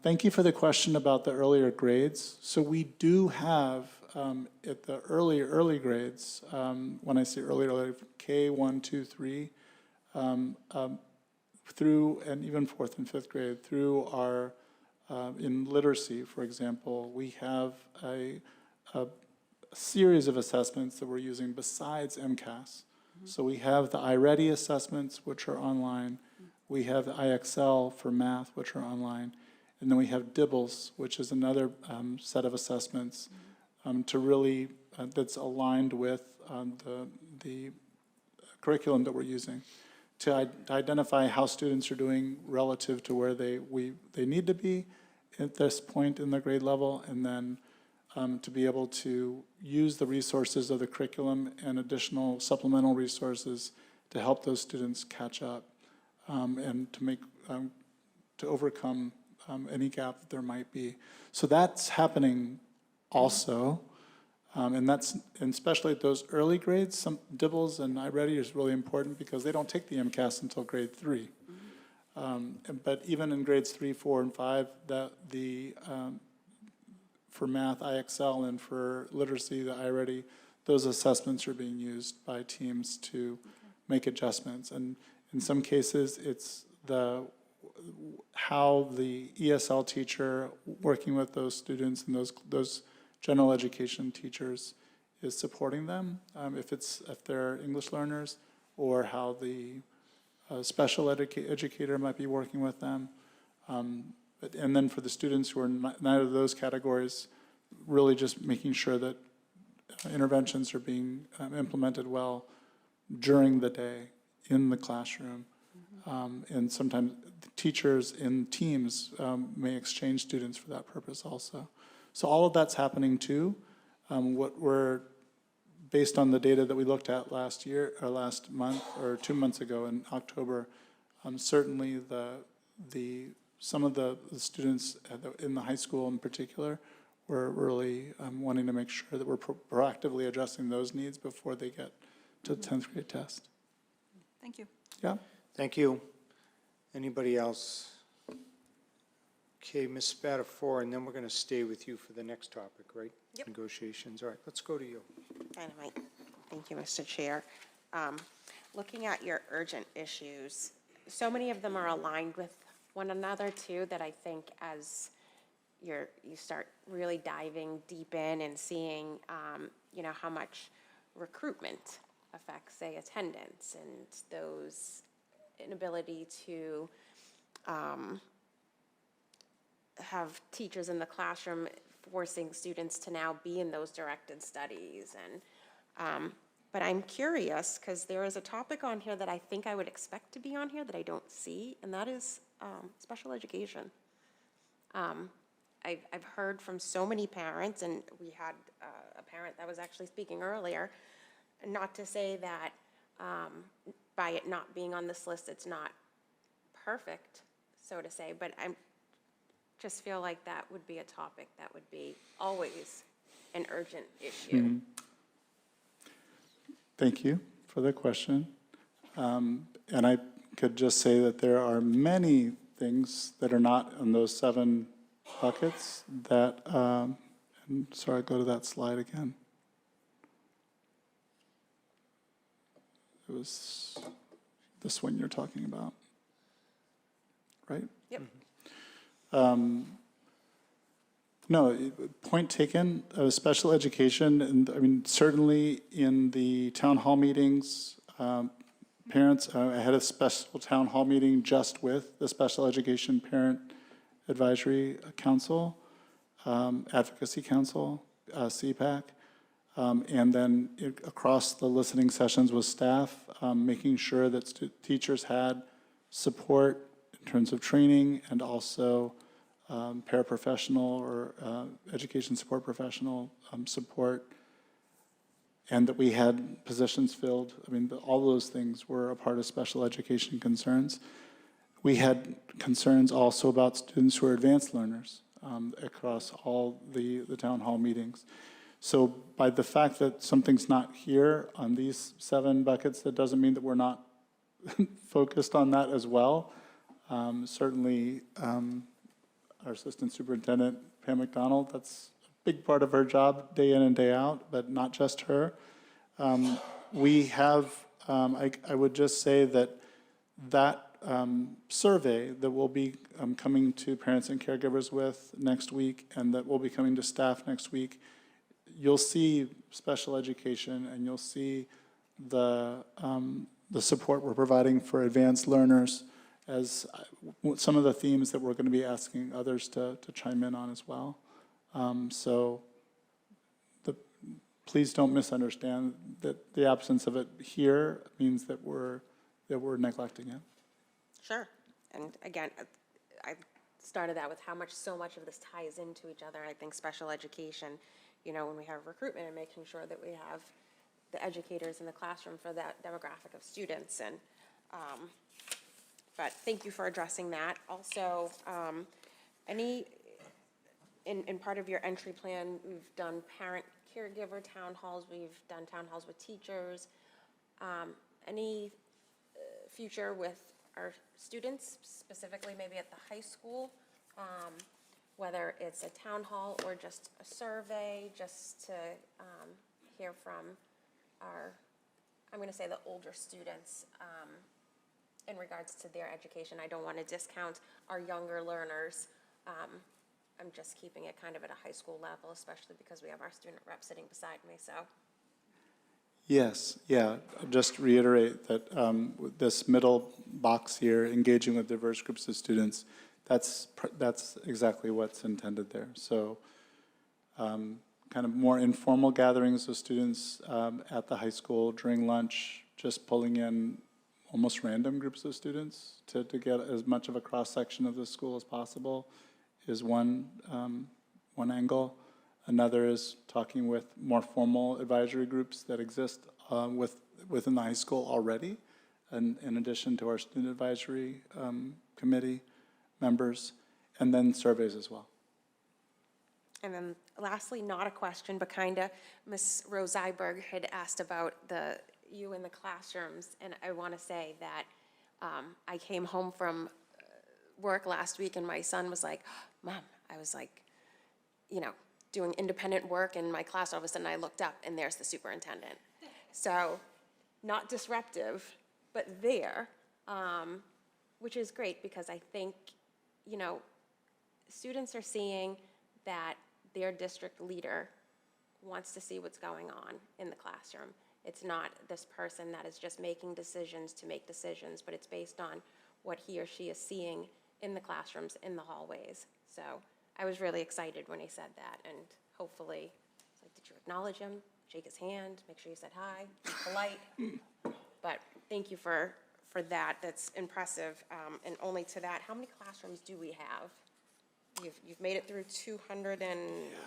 Speaker 6: Thank you for the question about the earlier grades. So we do have at the early grades, when I say early, K1, 2, 3, through, and even 4th and 5th grade, through our, in literacy, for example, we have a series of assessments that we're using besides MCAS. So we have the iReady assessments, which are online. We have the IXL for math, which are online. And then we have DIBELS, which is another set of assessments to really, that's aligned with the curriculum that we're using to identify how students are doing relative to where they need to be at this point in the grade level, and then to be able to use the resources of the curriculum and additional supplemental resources to help those students catch up and to make to overcome any gap that there might be. So that's happening also, and especially at those early grades. Some DIBELS and iReady is really important because they don't take the MCAS until grade 3. But even in grades 3, 4, and 5, for math, IXL, and for literacy, the iReady, those assessments are being used by teams to make adjustments. And in some cases, it's how the ESL teacher working with those students and those general education teachers is supporting them, if they're English learners, or how the special educator might be working with them. And then for the students who are neither of those categories, really just making sure that interventions are being implemented well during the day in the classroom. And sometimes the teachers in teams may exchange students for that purpose also. So all of that's happening too. What we're, based on the data that we looked at last month, or 2 months ago in October, certainly some of the students in the high school in particular were really wanting to make sure that we're proactively addressing those needs before they get to the 10th grade test.
Speaker 11: Thank you.
Speaker 6: Yeah.
Speaker 2: Thank you. Anybody else? Okay, Ms. Spadafora, and then we're going to stay with you for the next topic, right?
Speaker 9: Yep.
Speaker 2: Negotiations. All right, let's go to you.
Speaker 9: Dynamite. Thank you, Mr. Chair. Looking at your urgent issues, so many of them are aligned with one another too, that I think as you start really diving deep in and seeing, how much recruitment affects, say, attendance and those inability to have teachers in the classroom forcing students to now be in those directed studies. And But I'm curious, because there is a topic on here that I think I would expect to be on here that I don't see, and that is special education. I've heard from so many parents, and we had a parent that was actually speaking earlier, not to say that by it not being on this list, it's not perfect, so to say, but I just feel like that would be a topic that would be always an urgent issue.
Speaker 6: Thank you for the question. And I could just say that there are many things that are not in those 7 buckets that, and sorry, go to that slide again. It was this one you're talking about, right?
Speaker 9: Yep.
Speaker 6: No, point taken, special education, and I mean, certainly in the town hall meetings, parents, I had a special town hall meeting just with the Special Education Parent Advisory Council, Advocacy Council, CPAC, and then across the listening sessions with staff, making sure that teachers had support in terms of training and also paraprofessional or education support professional support, and that we had positions filled. I mean, all those things were a part of special education concerns. We had concerns also about students who are advanced learners across all the town hall meetings. So by the fact that something's not here on these 7 buckets, that doesn't mean that we're not focused on that as well. Certainly, our Assistant Superintendent, Pam McDonald, that's a big part of her job day in and day out, but not just her. We have, I would just say that survey that we'll be coming to parents and caregivers with next week, and that will be coming to staff next week, you'll see special education, and you'll see the support we're providing for advanced learners as some of the themes that we're going to be asking others to chime in on as well. So please don't misunderstand that the absence of it here means that we're neglecting it.
Speaker 9: Sure. And again, I started out with so much of this ties into each other. I think special education, you know, when we have recruitment and making sure that we have the educators in the classroom for that demographic of students. And but thank you for addressing that. Also, in part of your entry plan, we've done parent caregiver town halls, we've done town halls with teachers. Any future with our students, specifically maybe at the high school, whether it's a town hall or just a survey, just to hear from our, I'm going to say the older students, in regards to their education. I don't want to discount our younger learners. I'm just keeping it kind of at a high school level, especially because we have our student rep sitting beside me, so.
Speaker 6: Yes, yeah, just reiterate that this middle box here, engaging with diverse groups of students, that's exactly what's intended there. So kind of more informal gatherings of students at the high school during lunch, just pulling in almost random groups of students to get as much of a cross-section of the school as possible is one angle. Another is talking with more formal advisory groups that exist within the high school already, and in addition to our student advisory committee members, and then surveys as well.
Speaker 9: And then lastly, not a question, but kind of, Ms. Rose-Zeiberg had asked about you in the classrooms, and I want to say that I came home from work last week and my son was like, Mom, I was like, you know, doing independent work in my class, all of a sudden I looked up and there's the superintendent. So not disruptive, but there, which is great because I think, you know, students are seeing that their district leader wants to see what's going on in the classroom. It's not this person that is just making decisions to make decisions, but it's based on what he or she is seeing in the classrooms, in the hallways. So I was really excited when he said that, and hopefully, Like, did you acknowledge him, shake his hand, make sure you said hi, be polite? But thank you for that. That's impressive. And only to that, how many classrooms do we have? You've made it through 200 and,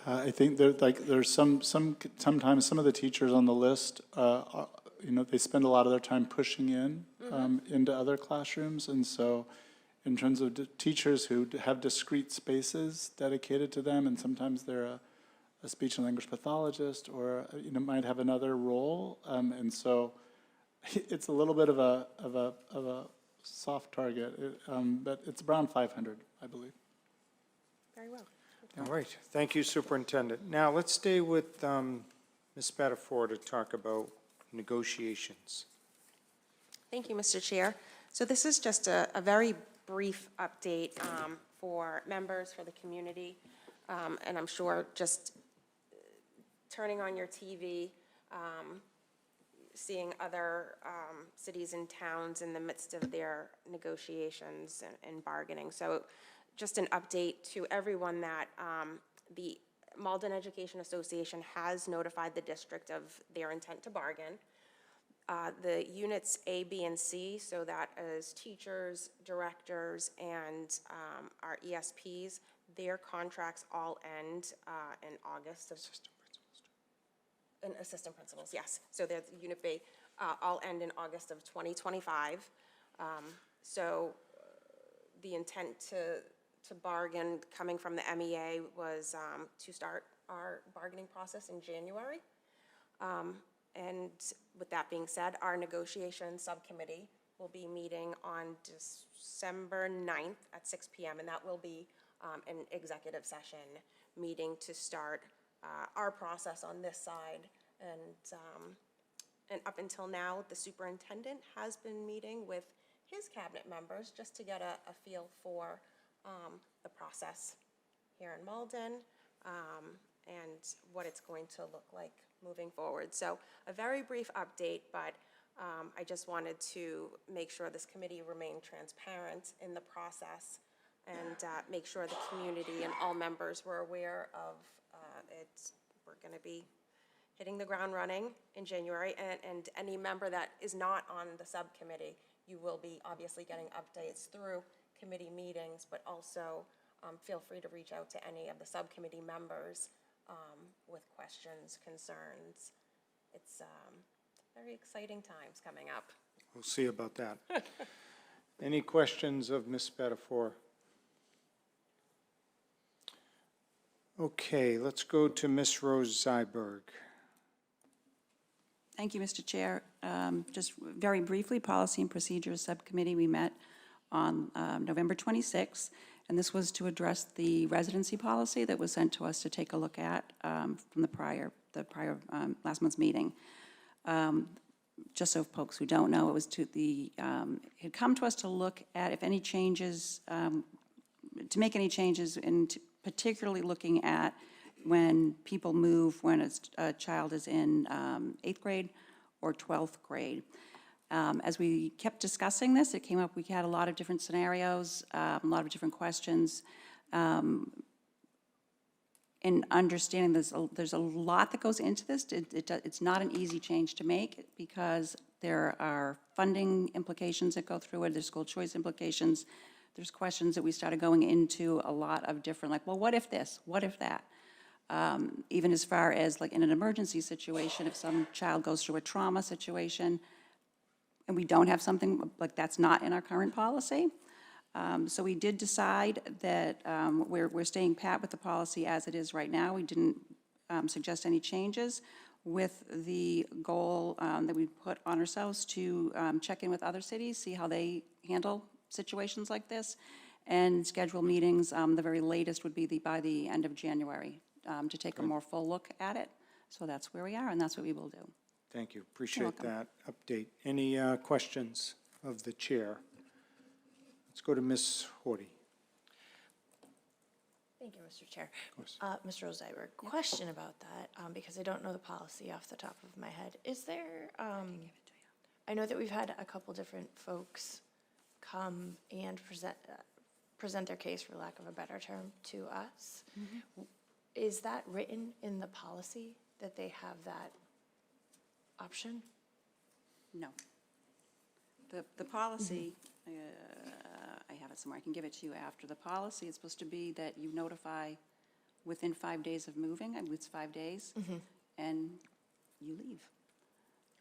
Speaker 6: I think there's sometimes some of the teachers on the list, they spend a lot of their time pushing in into other classrooms. And so in terms of teachers who have discrete spaces dedicated to them, and sometimes they're a speech and language pathologist or, might have another role. And so it's a little bit of a soft target, but it's around 500, I believe.
Speaker 9: very well.
Speaker 2: All right, thank you, Superintendent. Now, let's stay with Ms. Spadafora to talk about negotiations.
Speaker 9: Thank you, Mr. Chair. So this is just a very brief update for members, for the community, and I'm sure just turning on your TV, seeing other cities and towns in the midst of their negotiations and bargaining. So just an update to everyone that the Malden Education Association has notified the district of their intent to bargain. The units A, B, and C, so that is teachers, directors, and our ESPs, their contracts all end in August of. And assistant principals, yes. So the unit B all end in August of 2025. So the intent to bargain coming from the MEA was to start our bargaining process in January. And with that being said, our negotiation subcommittee will be meeting on December 9th at 6 p.m. And that will be an executive session meeting to start our process on this side. And up until now, the superintendent has been meeting with his cabinet members just to get a feel for the process here in Malden and what it's going to look like moving forward. So a very brief update, but I just wanted to make sure this committee remained transparent in the process and make sure the community and all members were aware of it. We're going to be hitting the ground running in January, and any member that is not on the subcommittee, you will be obviously getting updates through committee meetings, but also feel free to reach out to any of the subcommittee members with questions, concerns. It's very exciting times coming up.
Speaker 2: We'll see about that. Any questions of Ms. Spadafora? Okay, let's go to Ms. Rose-Zeiberg.
Speaker 11: Thank you, Mr. Chair. Just very briefly, Policy and Procedures Subcommittee, we met on November 26th, and this was to address the residency policy that was sent to us to take a look at from the prior last month's meeting. Just so folks who don't know, it was it had come to us to look at if any changes, to make any changes, and particularly looking at when people move, when a child is in 8th grade or 12th grade. As we kept discussing this, it came up, we had a lot of different scenarios, a lot of different questions. In understanding there's a lot that goes into this. It's not an easy change to make because there are funding implications that go through it, there's school choice implications, there's questions that we started going into a lot of different, like, well, what if this, what if that? Even as far as like in an emergency situation, if some child goes through a trauma situation and we don't have something like that's not in our current policy. So we did decide that we're staying pat with the policy as it is right now. We didn't suggest any changes with the goal that we put on ourselves to check in with other cities, see how they handle situations like this, and schedule meetings. The very latest would be by the end of January to take a more full look at it. So that's where we are, and that's what we will do.
Speaker 2: Thank you. Appreciate that update. Any questions of the chair? Let's go to Ms. Horty.
Speaker 7: Thank you, Mr. Chair.
Speaker 2: Of course.
Speaker 7: Ms. Rose-Zeiberg, question about that, because I don't know the policy off the top of my head. Is there, I know that we've had a couple different folks come and present their case, for lack of a better term, to us. is that written in the policy that they have that option?
Speaker 11: No. The policy, I have it somewhere, I can give it to you after. The policy is supposed to be that you notify within 5 days of moving, I believe it's 5 days, and you leave.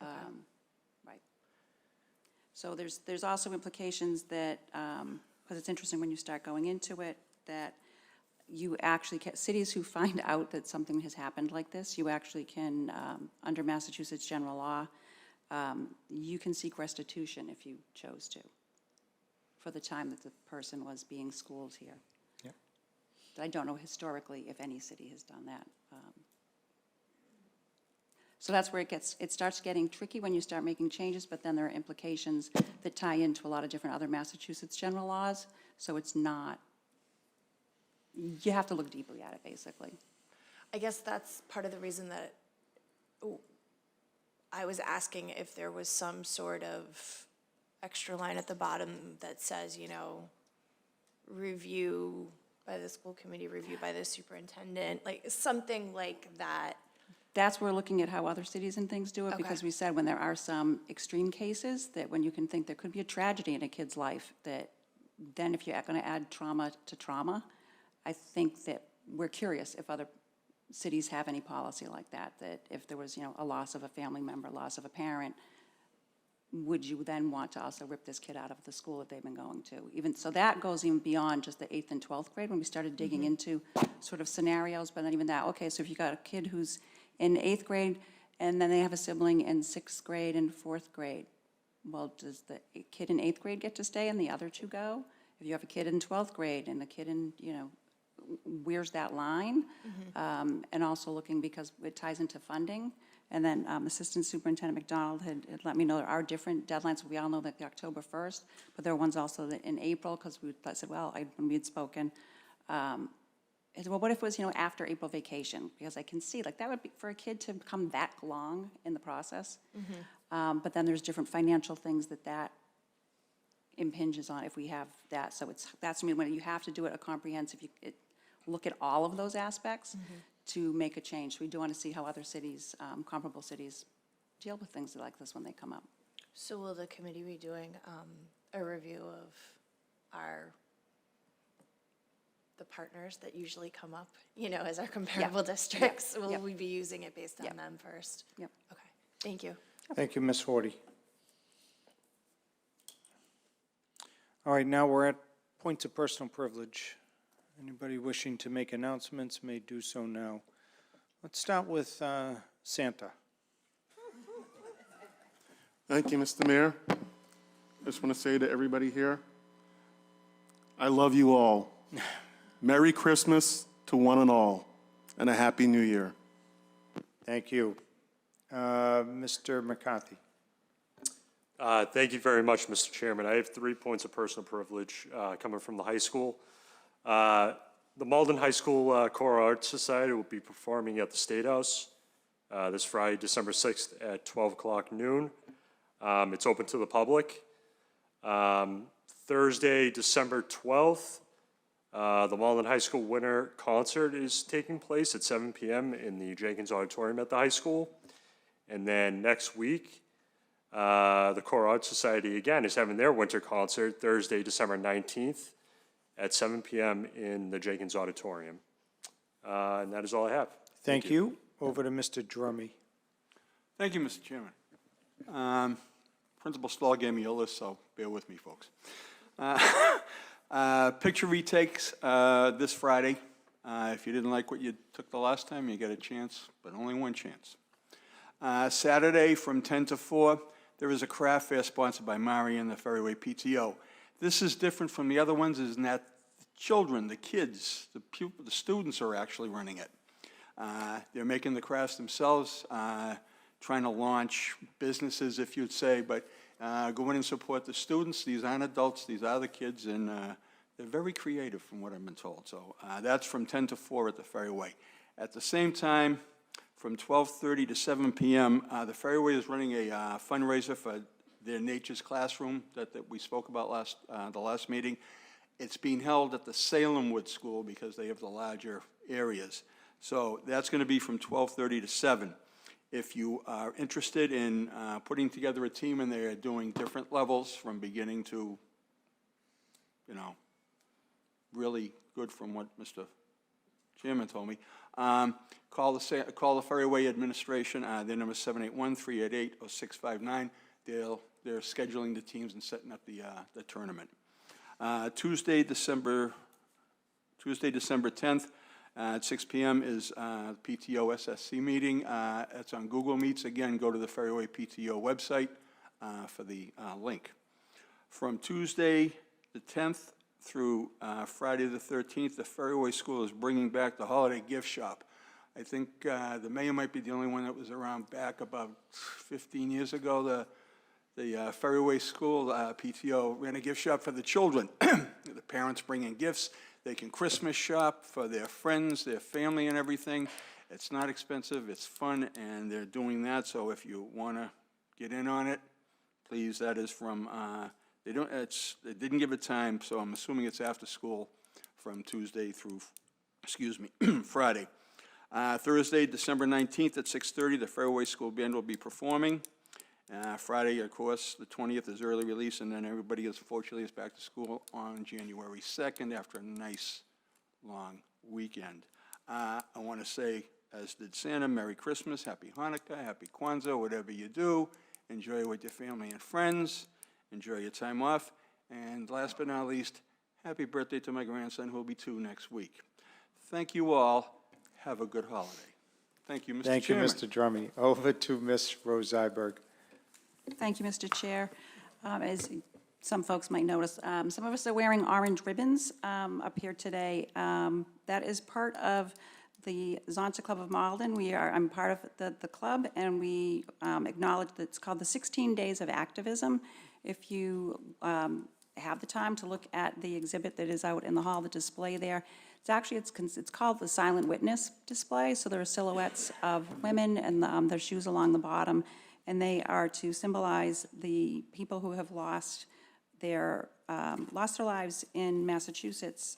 Speaker 11: Right. So there's also implications that, because it's interesting when you start going into it, that you actually can, cities who find out that something has happened like this, you actually can, under Massachusetts general law, you can seek restitution if you chose to, for the time that the person was being schooled here.
Speaker 2: Yep.
Speaker 11: I don't know historically if any city has done that. So that's where it starts getting tricky when you start making changes, but then there are implications that tie into a lot of different other Massachusetts general laws, so it's not, you have to look deeply at it, basically.
Speaker 7: I guess that's part of the reason that I was asking if there was some sort of extra line at the bottom that says, you know, review by the school committee, review by the superintendent, like something like that.
Speaker 11: That's where we're looking at how other cities and things do it, because
Speaker 7: Okay.
Speaker 11: we said when there are some extreme cases, that when you can think there could be a tragedy in a kid's life, that then if you're going to add trauma to trauma, I think that we're curious if other cities have any policy like that, that if there was, you know, a loss of a family member, loss of a parent, would you then want to also rip this kid out of the school that they've been going to? Even, so that goes even beyond just the 8th and 12th grade, when we started digging into sort of scenarios, but not even that. Okay, so if you got a kid who's in 8th grade, and then they have a sibling in 6th grade and 4th grade, well, does the kid in 8th grade get to stay and the other two go? If you have a kid in 12th grade and a kid in, you know, where's that line? And also looking, because it ties into funding. And then Assistant Superintendent McDonald had let me know there are different deadlines. We all know that the October 1st, but there are ones also that in April, because we said, well, we had spoken. I said, well, what if it was, you know, after April vacation? Because I can see, like, that would be, for a kid to come that long in the process. But then there's different financial things that impinges on if we have that. So that's when you have to do it a comprehensive, look at all of those aspects to make a change. So we do want to see how other cities, comparable cities, deal with things like this when they come up.
Speaker 7: So will the committee be doing a review of the partners that usually come up, you know, as our comparable districts? Will we be using it based on them first?
Speaker 11: Yep.
Speaker 7: Okay, thank you.
Speaker 2: Thank you, Ms. Horty. All right, now we're at points of personal privilege. Anybody wishing to make announcements may do so now. Let's start with Santa.
Speaker 8: Thank you, Mr. Mayor. I just want to say to everybody here, I love you all. Merry Christmas to one and all, and a Happy New Year.
Speaker 2: Thank you. Mr. McCarthy.
Speaker 12: Thank you very much, Mr. Chairman. I have 3 points of personal privilege coming from the high school. The Malden High School Choral Arts Society will be performing at the State House this Friday, December 6th at 12 o'clock noon. It's open to the public. Thursday, December 12th, the Malden High School Winter Concert is taking place at 7 p.m. in the Jenkins Auditorium at the high school. And then next week, the Choral Arts Society, again, is having their winter concert Thursday, December 19th at 7 p.m. in the Jenkins Auditorium. And that is all I have.
Speaker 2: Thank you. Over to Mr. Drummy.
Speaker 13: Thank you, Mr. Chairman. Principal Stahl gave me a list, so bear with me, folks. Picture retakes this Friday. If you didn't like what you took the last time, you get a chance, but only one chance. Saturday from 10 to 4, there is a craft fair sponsored by Mari and the Ferryway PTO. This is different from the other ones, is in that the children, the kids, the students are actually running it. They're making the crafts themselves, trying to launch businesses, if you'd say, but go in and support the students. These aren't adults, these are the kids, and they're very creative from what I've been told. So that's from 10 to 4 at the Ferryway. At the same time, from 12:30 to 7 p.m., the Ferryway is running a fundraiser for their Nature's Classroom that we spoke about the last meeting. It's being held at the Salem Wood School because they have the larger areas. So that's going to be from 12:30 to 7. If you are interested in putting together a team and they are doing different levels from beginning to, you know, really good from what Mr. Chairman told me, call the Ferryway Administration. Their number is 781-388-0659. They're scheduling the teams and setting up the tournament. Tuesday, December 10th at 6 p.m. is PTO SSC meeting. It's on Google Meets. Again, go to the Ferryway PTO website for the link. From Tuesday the 10th through Friday the 13th, the Ferryway School is bringing back the holiday gift shop. I think the mayor might be the only one that was around back about 15 years ago. The Ferryway School PTO ran a gift shop for the children. The parents bring in gifts. They can Christmas shop for their friends, their family and everything. It's not expensive, it's fun, and they're doing that. So if you want to get in on it, please, that is from, they didn't give a time, so I'm assuming it's after school from Tuesday through, Friday. Thursday, December 19th at 6:30, the Fairway School Band will be performing. Friday, of course, the 20th is early release, and then everybody fortunately is back to school on January 2nd after a nice, long weekend. I want to say, as did Santa, Merry Christmas, Happy Hanukkah, Happy Kwanzaa, whatever you do. Enjoy with your family and friends. Enjoy your time off. And last but not least, happy birthday to my grandson, who will be 2 next week. Thank you all. Have a good holiday. Thank you, Mr. Chairman.
Speaker 2: Thank you, Mr. Drummy. Over to Ms. Rose-Zeiberg.
Speaker 11: Thank you, Mr. Chair. As some folks might notice, some of us are wearing orange ribbons up here today. That is part of the Zonta Club of Malden. I'm part of the club, and we acknowledge that it's called the 16 Days of Activism. If you have the time to look at the exhibit that is out in the hall, the display there, it's called the Silent Witness display. So there are silhouettes of women and their shoes along the bottom, and they are to symbolize the people who have lost their lives in Massachusetts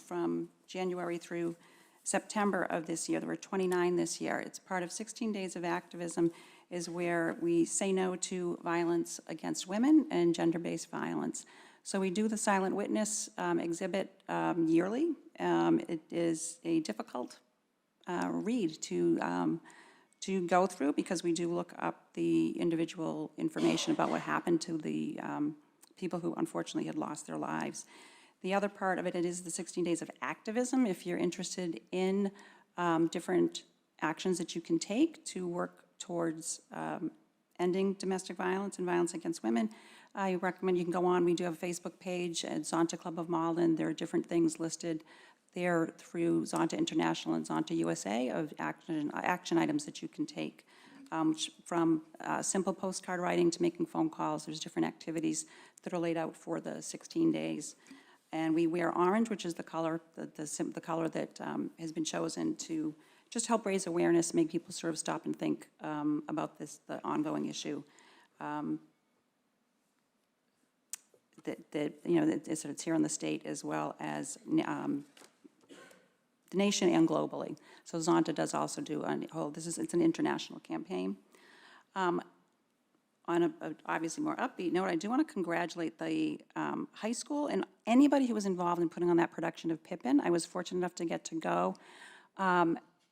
Speaker 11: from January through September of this year. There were 29 this year. It's part of 16 Days of Activism, is where we say no to violence against women and gender-based violence. So we do the Silent Witness exhibit yearly. It is a difficult read to go through, because we do look up the individual information about what happened to the people who unfortunately had lost their lives. The other part of it is the 16 Days of Activism. If you're interested in different actions that you can take to work towards ending domestic violence and violence against women, I recommend you can go on. We do have a Facebook page at Zonta Club of Malden. There are different things listed there through Zonta International and Zonta USA of action items that you can take, from simple postcard writing to making phone calls. There's different activities that are laid out for the 16 days. And we wear orange, which is the color, the color that has been chosen to just help raise awareness, make people sort of stop and think about the ongoing issue. It's here in the state as well as the nation and globally. So Zonta does also do it's an international campaign. On a obviously more upbeat note, I do want to congratulate the high school and anybody who was involved in putting on that production of Pippin. I was fortunate enough to get to go.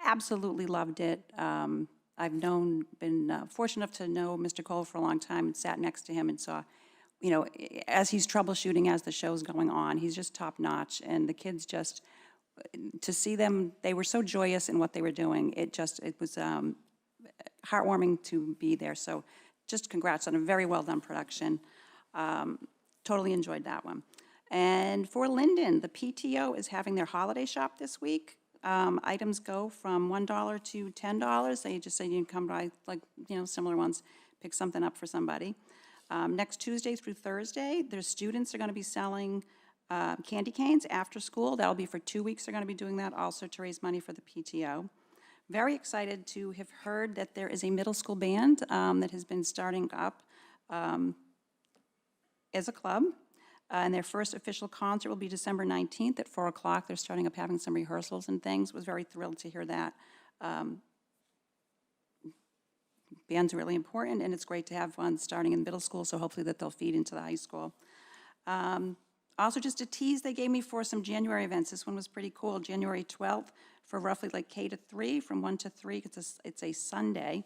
Speaker 11: Absolutely loved it. I've been fortunate enough to know Mr. Cole for a long time and sat next to him and saw, as he's troubleshooting as the show's going on, he's just top notch. And the kids just, to see them, they were so joyous in what they were doing. It was heartwarming to be there. So just congrats on a very well done production. Totally enjoyed that one. And for Linden, the PTO is having their holiday shop this week. Items go from $1 to $10. They just say you can come by, similar ones, pick something up for somebody. Next Tuesday through Thursday, their students are going to be selling candy canes after school. That'll be for 2 weeks. They're going to be doing that also to raise money for the PTO. Very excited to have heard that there is a middle school band that has been starting up as a club. And their first official concert will be December 19th at 4 o'clock. They're starting up having some rehearsals and things. Was very thrilled to hear that. Band's really important, and it's great to have one starting in middle school, so hopefully that they'll feed into the high school. Also, just a tease they gave me for some January events. This one was pretty cool. January 12th for roughly like K to 3, from 1 to 3. It's a Sunday.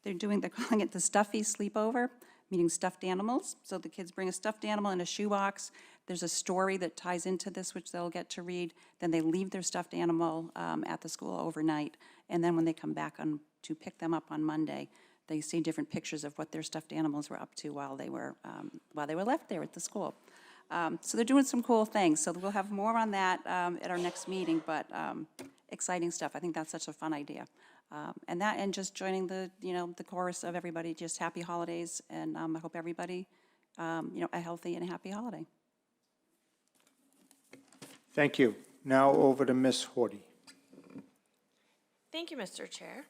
Speaker 11: They're calling it the Stuffy Sleepover, meaning stuffed animals. So the kids bring a stuffed animal in a shoebox. There's a story that ties into this, which they'll get to read. Then they leave their stuffed animal at the school overnight. And then when they come back to pick them up on Monday, they see different pictures of what their stuffed animals were up to while they were left there at the school. So they're doing some cool things. So we'll have more on that at our next meeting, but exciting stuff. I think that's such a fun idea. And just joining the chorus of everybody, just happy holidays, and I hope everybody, a healthy and happy holiday.
Speaker 2: Thank you. Now over to Ms. Horty.
Speaker 7: Thank you, Mr. Chair.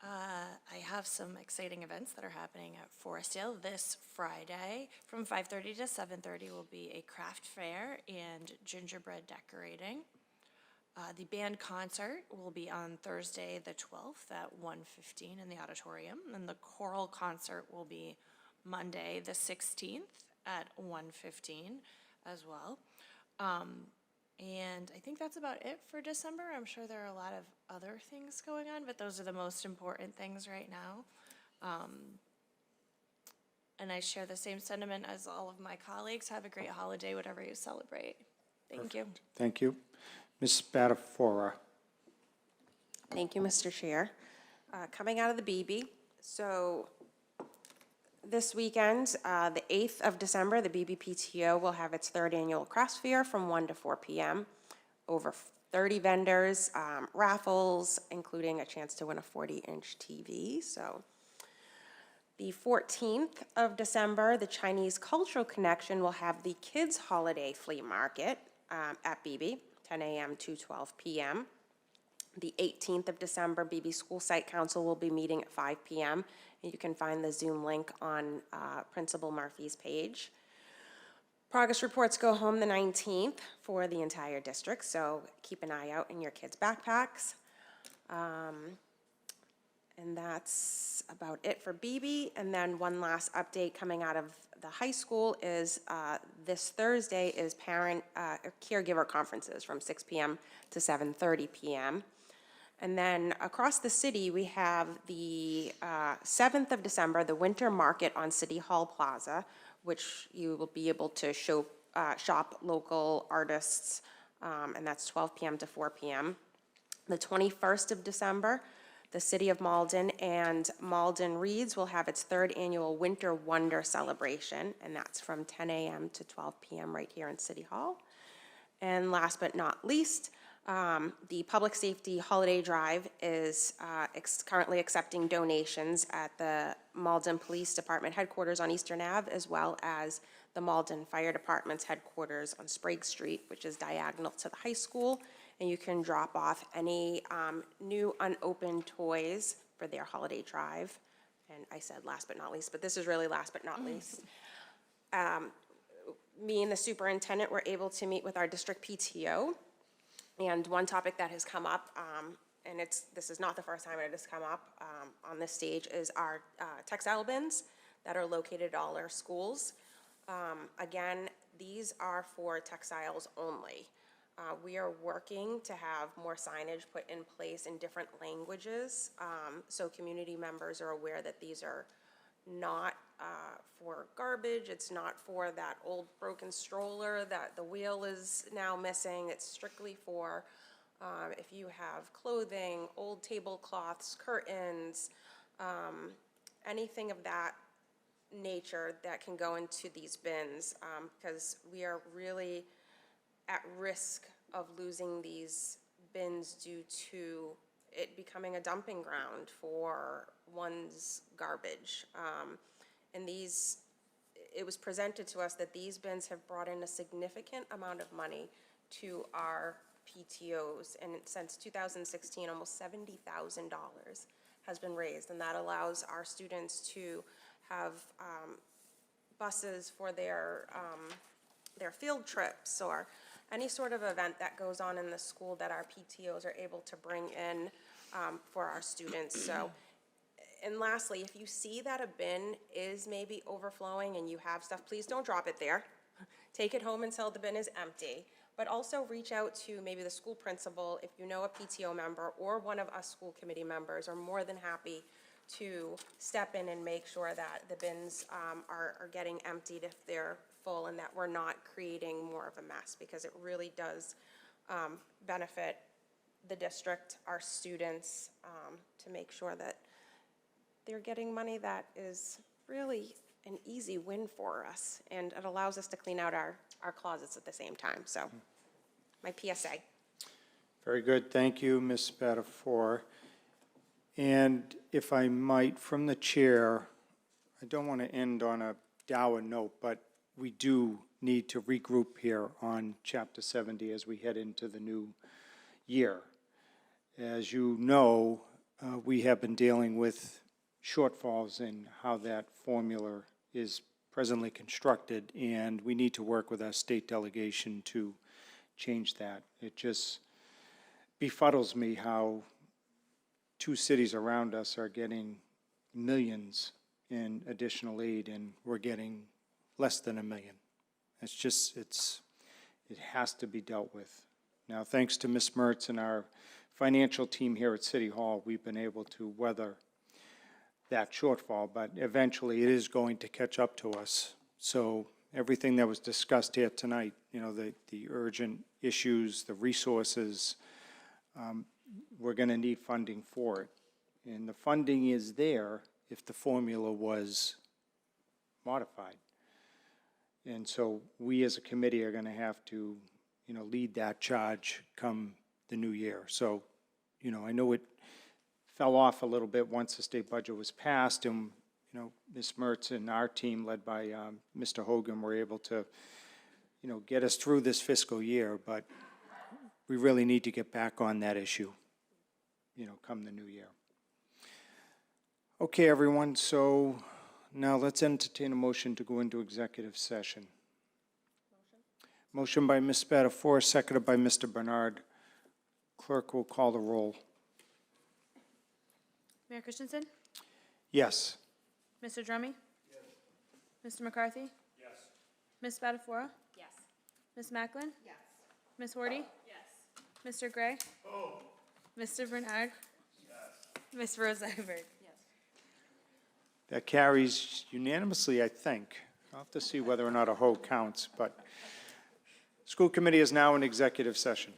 Speaker 7: I have some exciting events that are happening at Forestdale this Friday. From 5:30 to 7:30 will be a craft fair and gingerbread decorating. The band concert will be on Thursday, the 12th at 1:15 in the auditorium, and the choral concert will be Monday, the 16th at 1:15 as well. And I think that's about it for December. I'm sure there are a lot of other things going on, but those are the most important things right now. And I share the same sentiment as all of my colleagues. Have a great holiday, whatever you celebrate. Thank you.
Speaker 2: Thank you. Ms. Spadafora.
Speaker 9: Thank you, Mr. Chair. Coming out of the BB, so this weekend, the 8th of December, the BBPTO will have its 3rd annual crafts fair from 1 to 4 p.m. Over 30 vendors, raffles, including a chance to win a 40-inch TV. So the 14th of December, the Chinese Cultural Connection will have the Kids Holiday Flea Market at BB, 10 a.m. to 12 p.m. The 18th of December, BB School Site Council will be meeting at 5 p.m. You can find the Zoom link on Principal Murphy's page. Progress reports go home the 19th for the entire district, so keep an eye out in your kids' backpacks. And that's about it for BB. And then one last update coming out of the high school is this Thursday is parent caregiver conferences from 6 p.m. to 7:30 p.m. And then across the city, we have the 7th of December, the Winter Market on City Hall Plaza, which you will be able to shop local artists, and that's 12 p.m. to 4 p.m. The 21st of December, the City of Malden and Malden Reads will have its 3rd annual Winter Wonder Celebration, and that's from 10 a.m. to 12 p.m. right here in City Hall. And last but not least, the Public Safety Holiday Drive is currently accepting donations at the Malden Police Department headquarters on Eastern Ave, as well as the Malden Fire Department's headquarters on Sprague Street, which is diagonal to the high school. And you can drop off any new unopened toys for their holiday drive. And I said last but not least, but this is really last but not least. Me and the superintendent were able to meet with our district PTO. And one topic that has come up, and this is not the first time it has come up on this stage, is our textile bins that are located at all our schools. Again, these are for textiles only. We are working to have more signage put in place in different languages, so community members are aware that these are not for garbage. It's not for that old broken stroller that the wheel is now missing. It's strictly for if you have clothing, old tablecloths, curtains, anything of that nature that can go into these bins, because we are really at risk of losing these bins due to it becoming a dumping ground for one's garbage. And it was presented to us that these bins have brought in a significant amount of money to our PTOs, and since 2016, almost $70,000 has been raised, and that allows our students to have buses for their their field trips or any sort of event that goes on in the school that our PTOs are able to bring in for our students. So, and lastly, if you see that a bin is maybe overflowing and you have stuff, please don't drop it there. Take it home until the bin is empty. But also reach out to maybe the school principal if you know a PTO member or one of us school committee members are more than happy to step in and make sure that the bins are getting emptied if they're full and that we're not creating more of a mess, because it really does benefit the district, our students, to make sure that they're getting money that is really an easy win for us, and it allows us to clean out our closets at the same time. So, my PSA.
Speaker 2: Very good. Thank you, Ms. Spadafora. And if I might, from the chair, I don't want to end on a dour note, but we do need to regroup here on Chapter 70 as we head into the new year. As you know, we have been dealing with shortfalls in how that formula is presently constructed, and we need to work with our state delegation to change that. It just befuddles me how two cities around us are getting millions in additional aid, and we're getting less than $1 million. It's just, it has to be dealt with. Now, thanks to Ms. Mertz and our financial team here at City Hall, we've been able to weather that shortfall, but eventually it is going to catch up to us. So everything that was discussed here tonight, you know, the urgent issues, the resources, we're going to need funding for it. And the funding is there if the formula was modified. And so we as a committee are going to have to, you know, lead that charge come the new year. So, you know, I know it fell off a little bit once the state budget was passed, and, you know, Ms. Mertz and our team led by Mr. Hogan were able to, you know, get us through this fiscal year, but we really need to get back on that issue, you know, come the new year. Okay, everyone, so now let's entertain a motion to go into executive session. Motion by Ms. Spadafora, seconded by Mr. Bernard. Clerk will call the roll.
Speaker 3: Mayor Christensen?
Speaker 2: Yes.
Speaker 3: Mr. Drummy? Yes. Mr. McCarthy?
Speaker 12: Yes.
Speaker 3: Ms. Spadafora?
Speaker 7: Yes.
Speaker 3: Ms. Macklin?
Speaker 7: Yes.
Speaker 3: Ms. Horty?
Speaker 7: Yes.
Speaker 3: Mr. Gray? Oh. Mr. Bernard? Yes. Ms. Rose-Zeiberg?
Speaker 2: That carries unanimously, I think. I'll have to see whether or not a hoe counts, but school committee is now in executive session.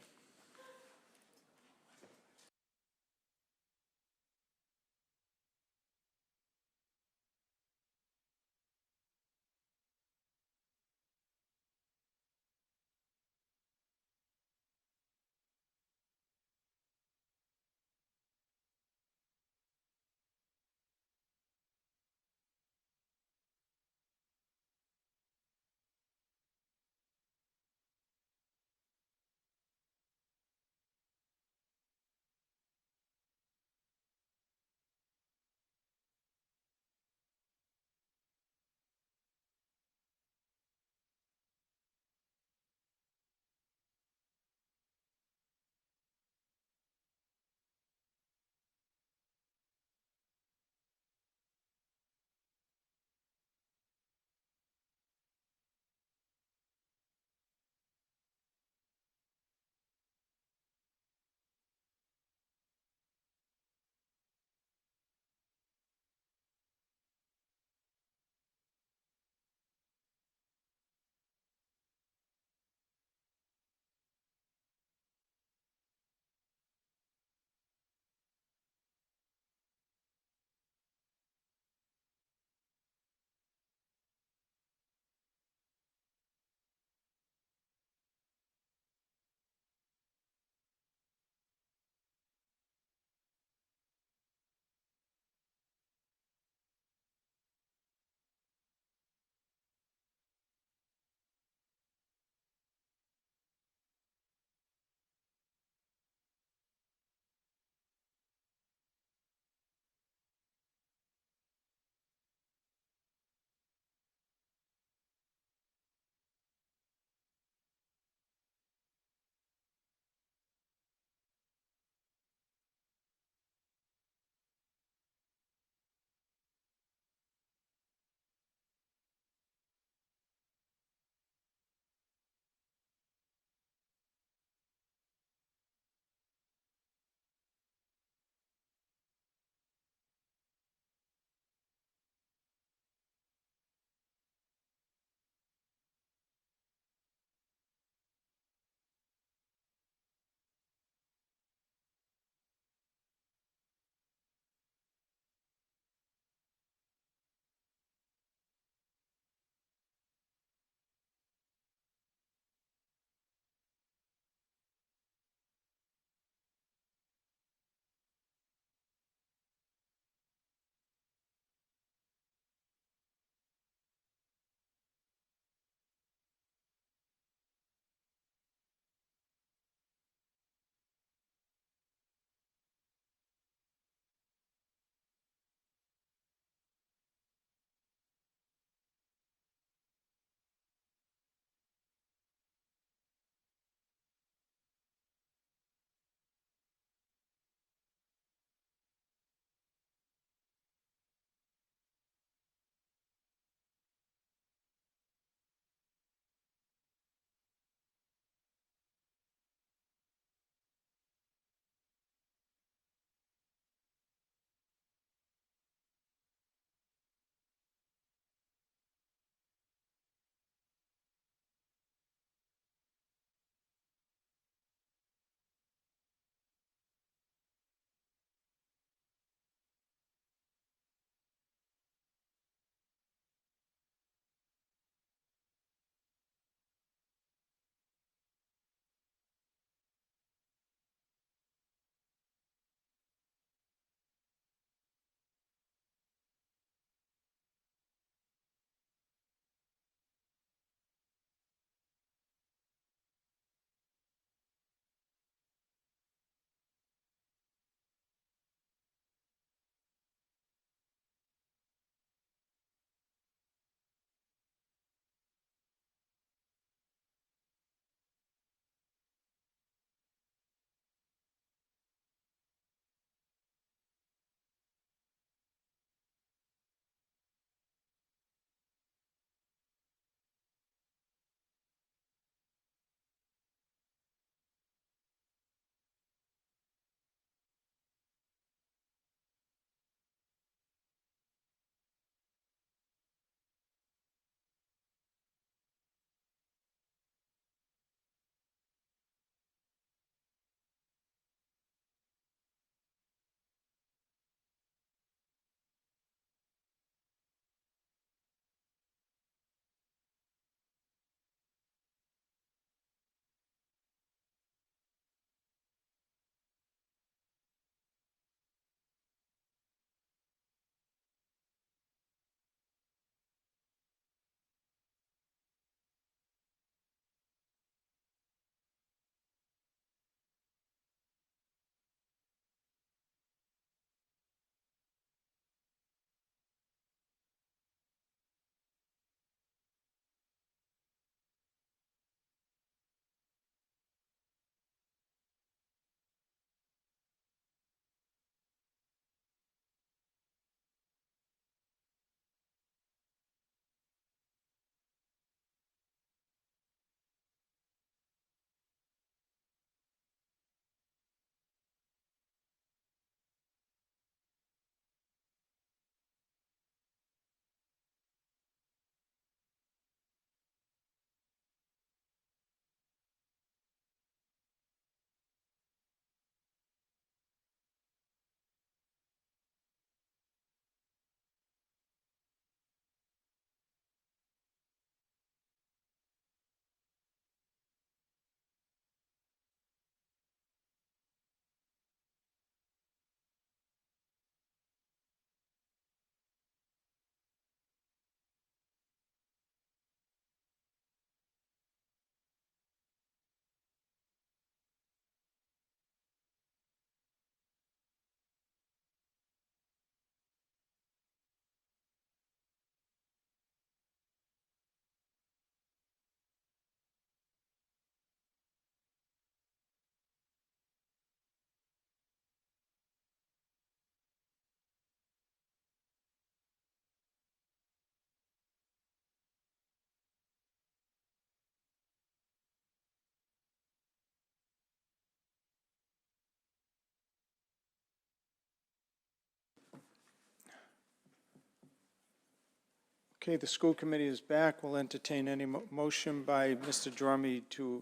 Speaker 2: Okay, the school committee is back. We'll entertain any motion by Mr. Drummond to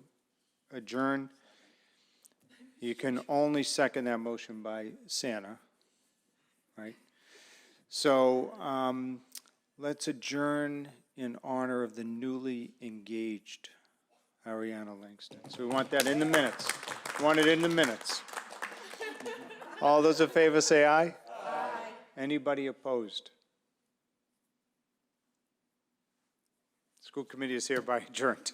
Speaker 2: adjourn. You can only second that motion by Santa, right? So let's adjourn in honor of the newly engaged Ariana Langston. So we want that in the minutes. We want it in the minutes. All those in favor say aye. Aye. Anybody opposed? School committee is hereby adjourned.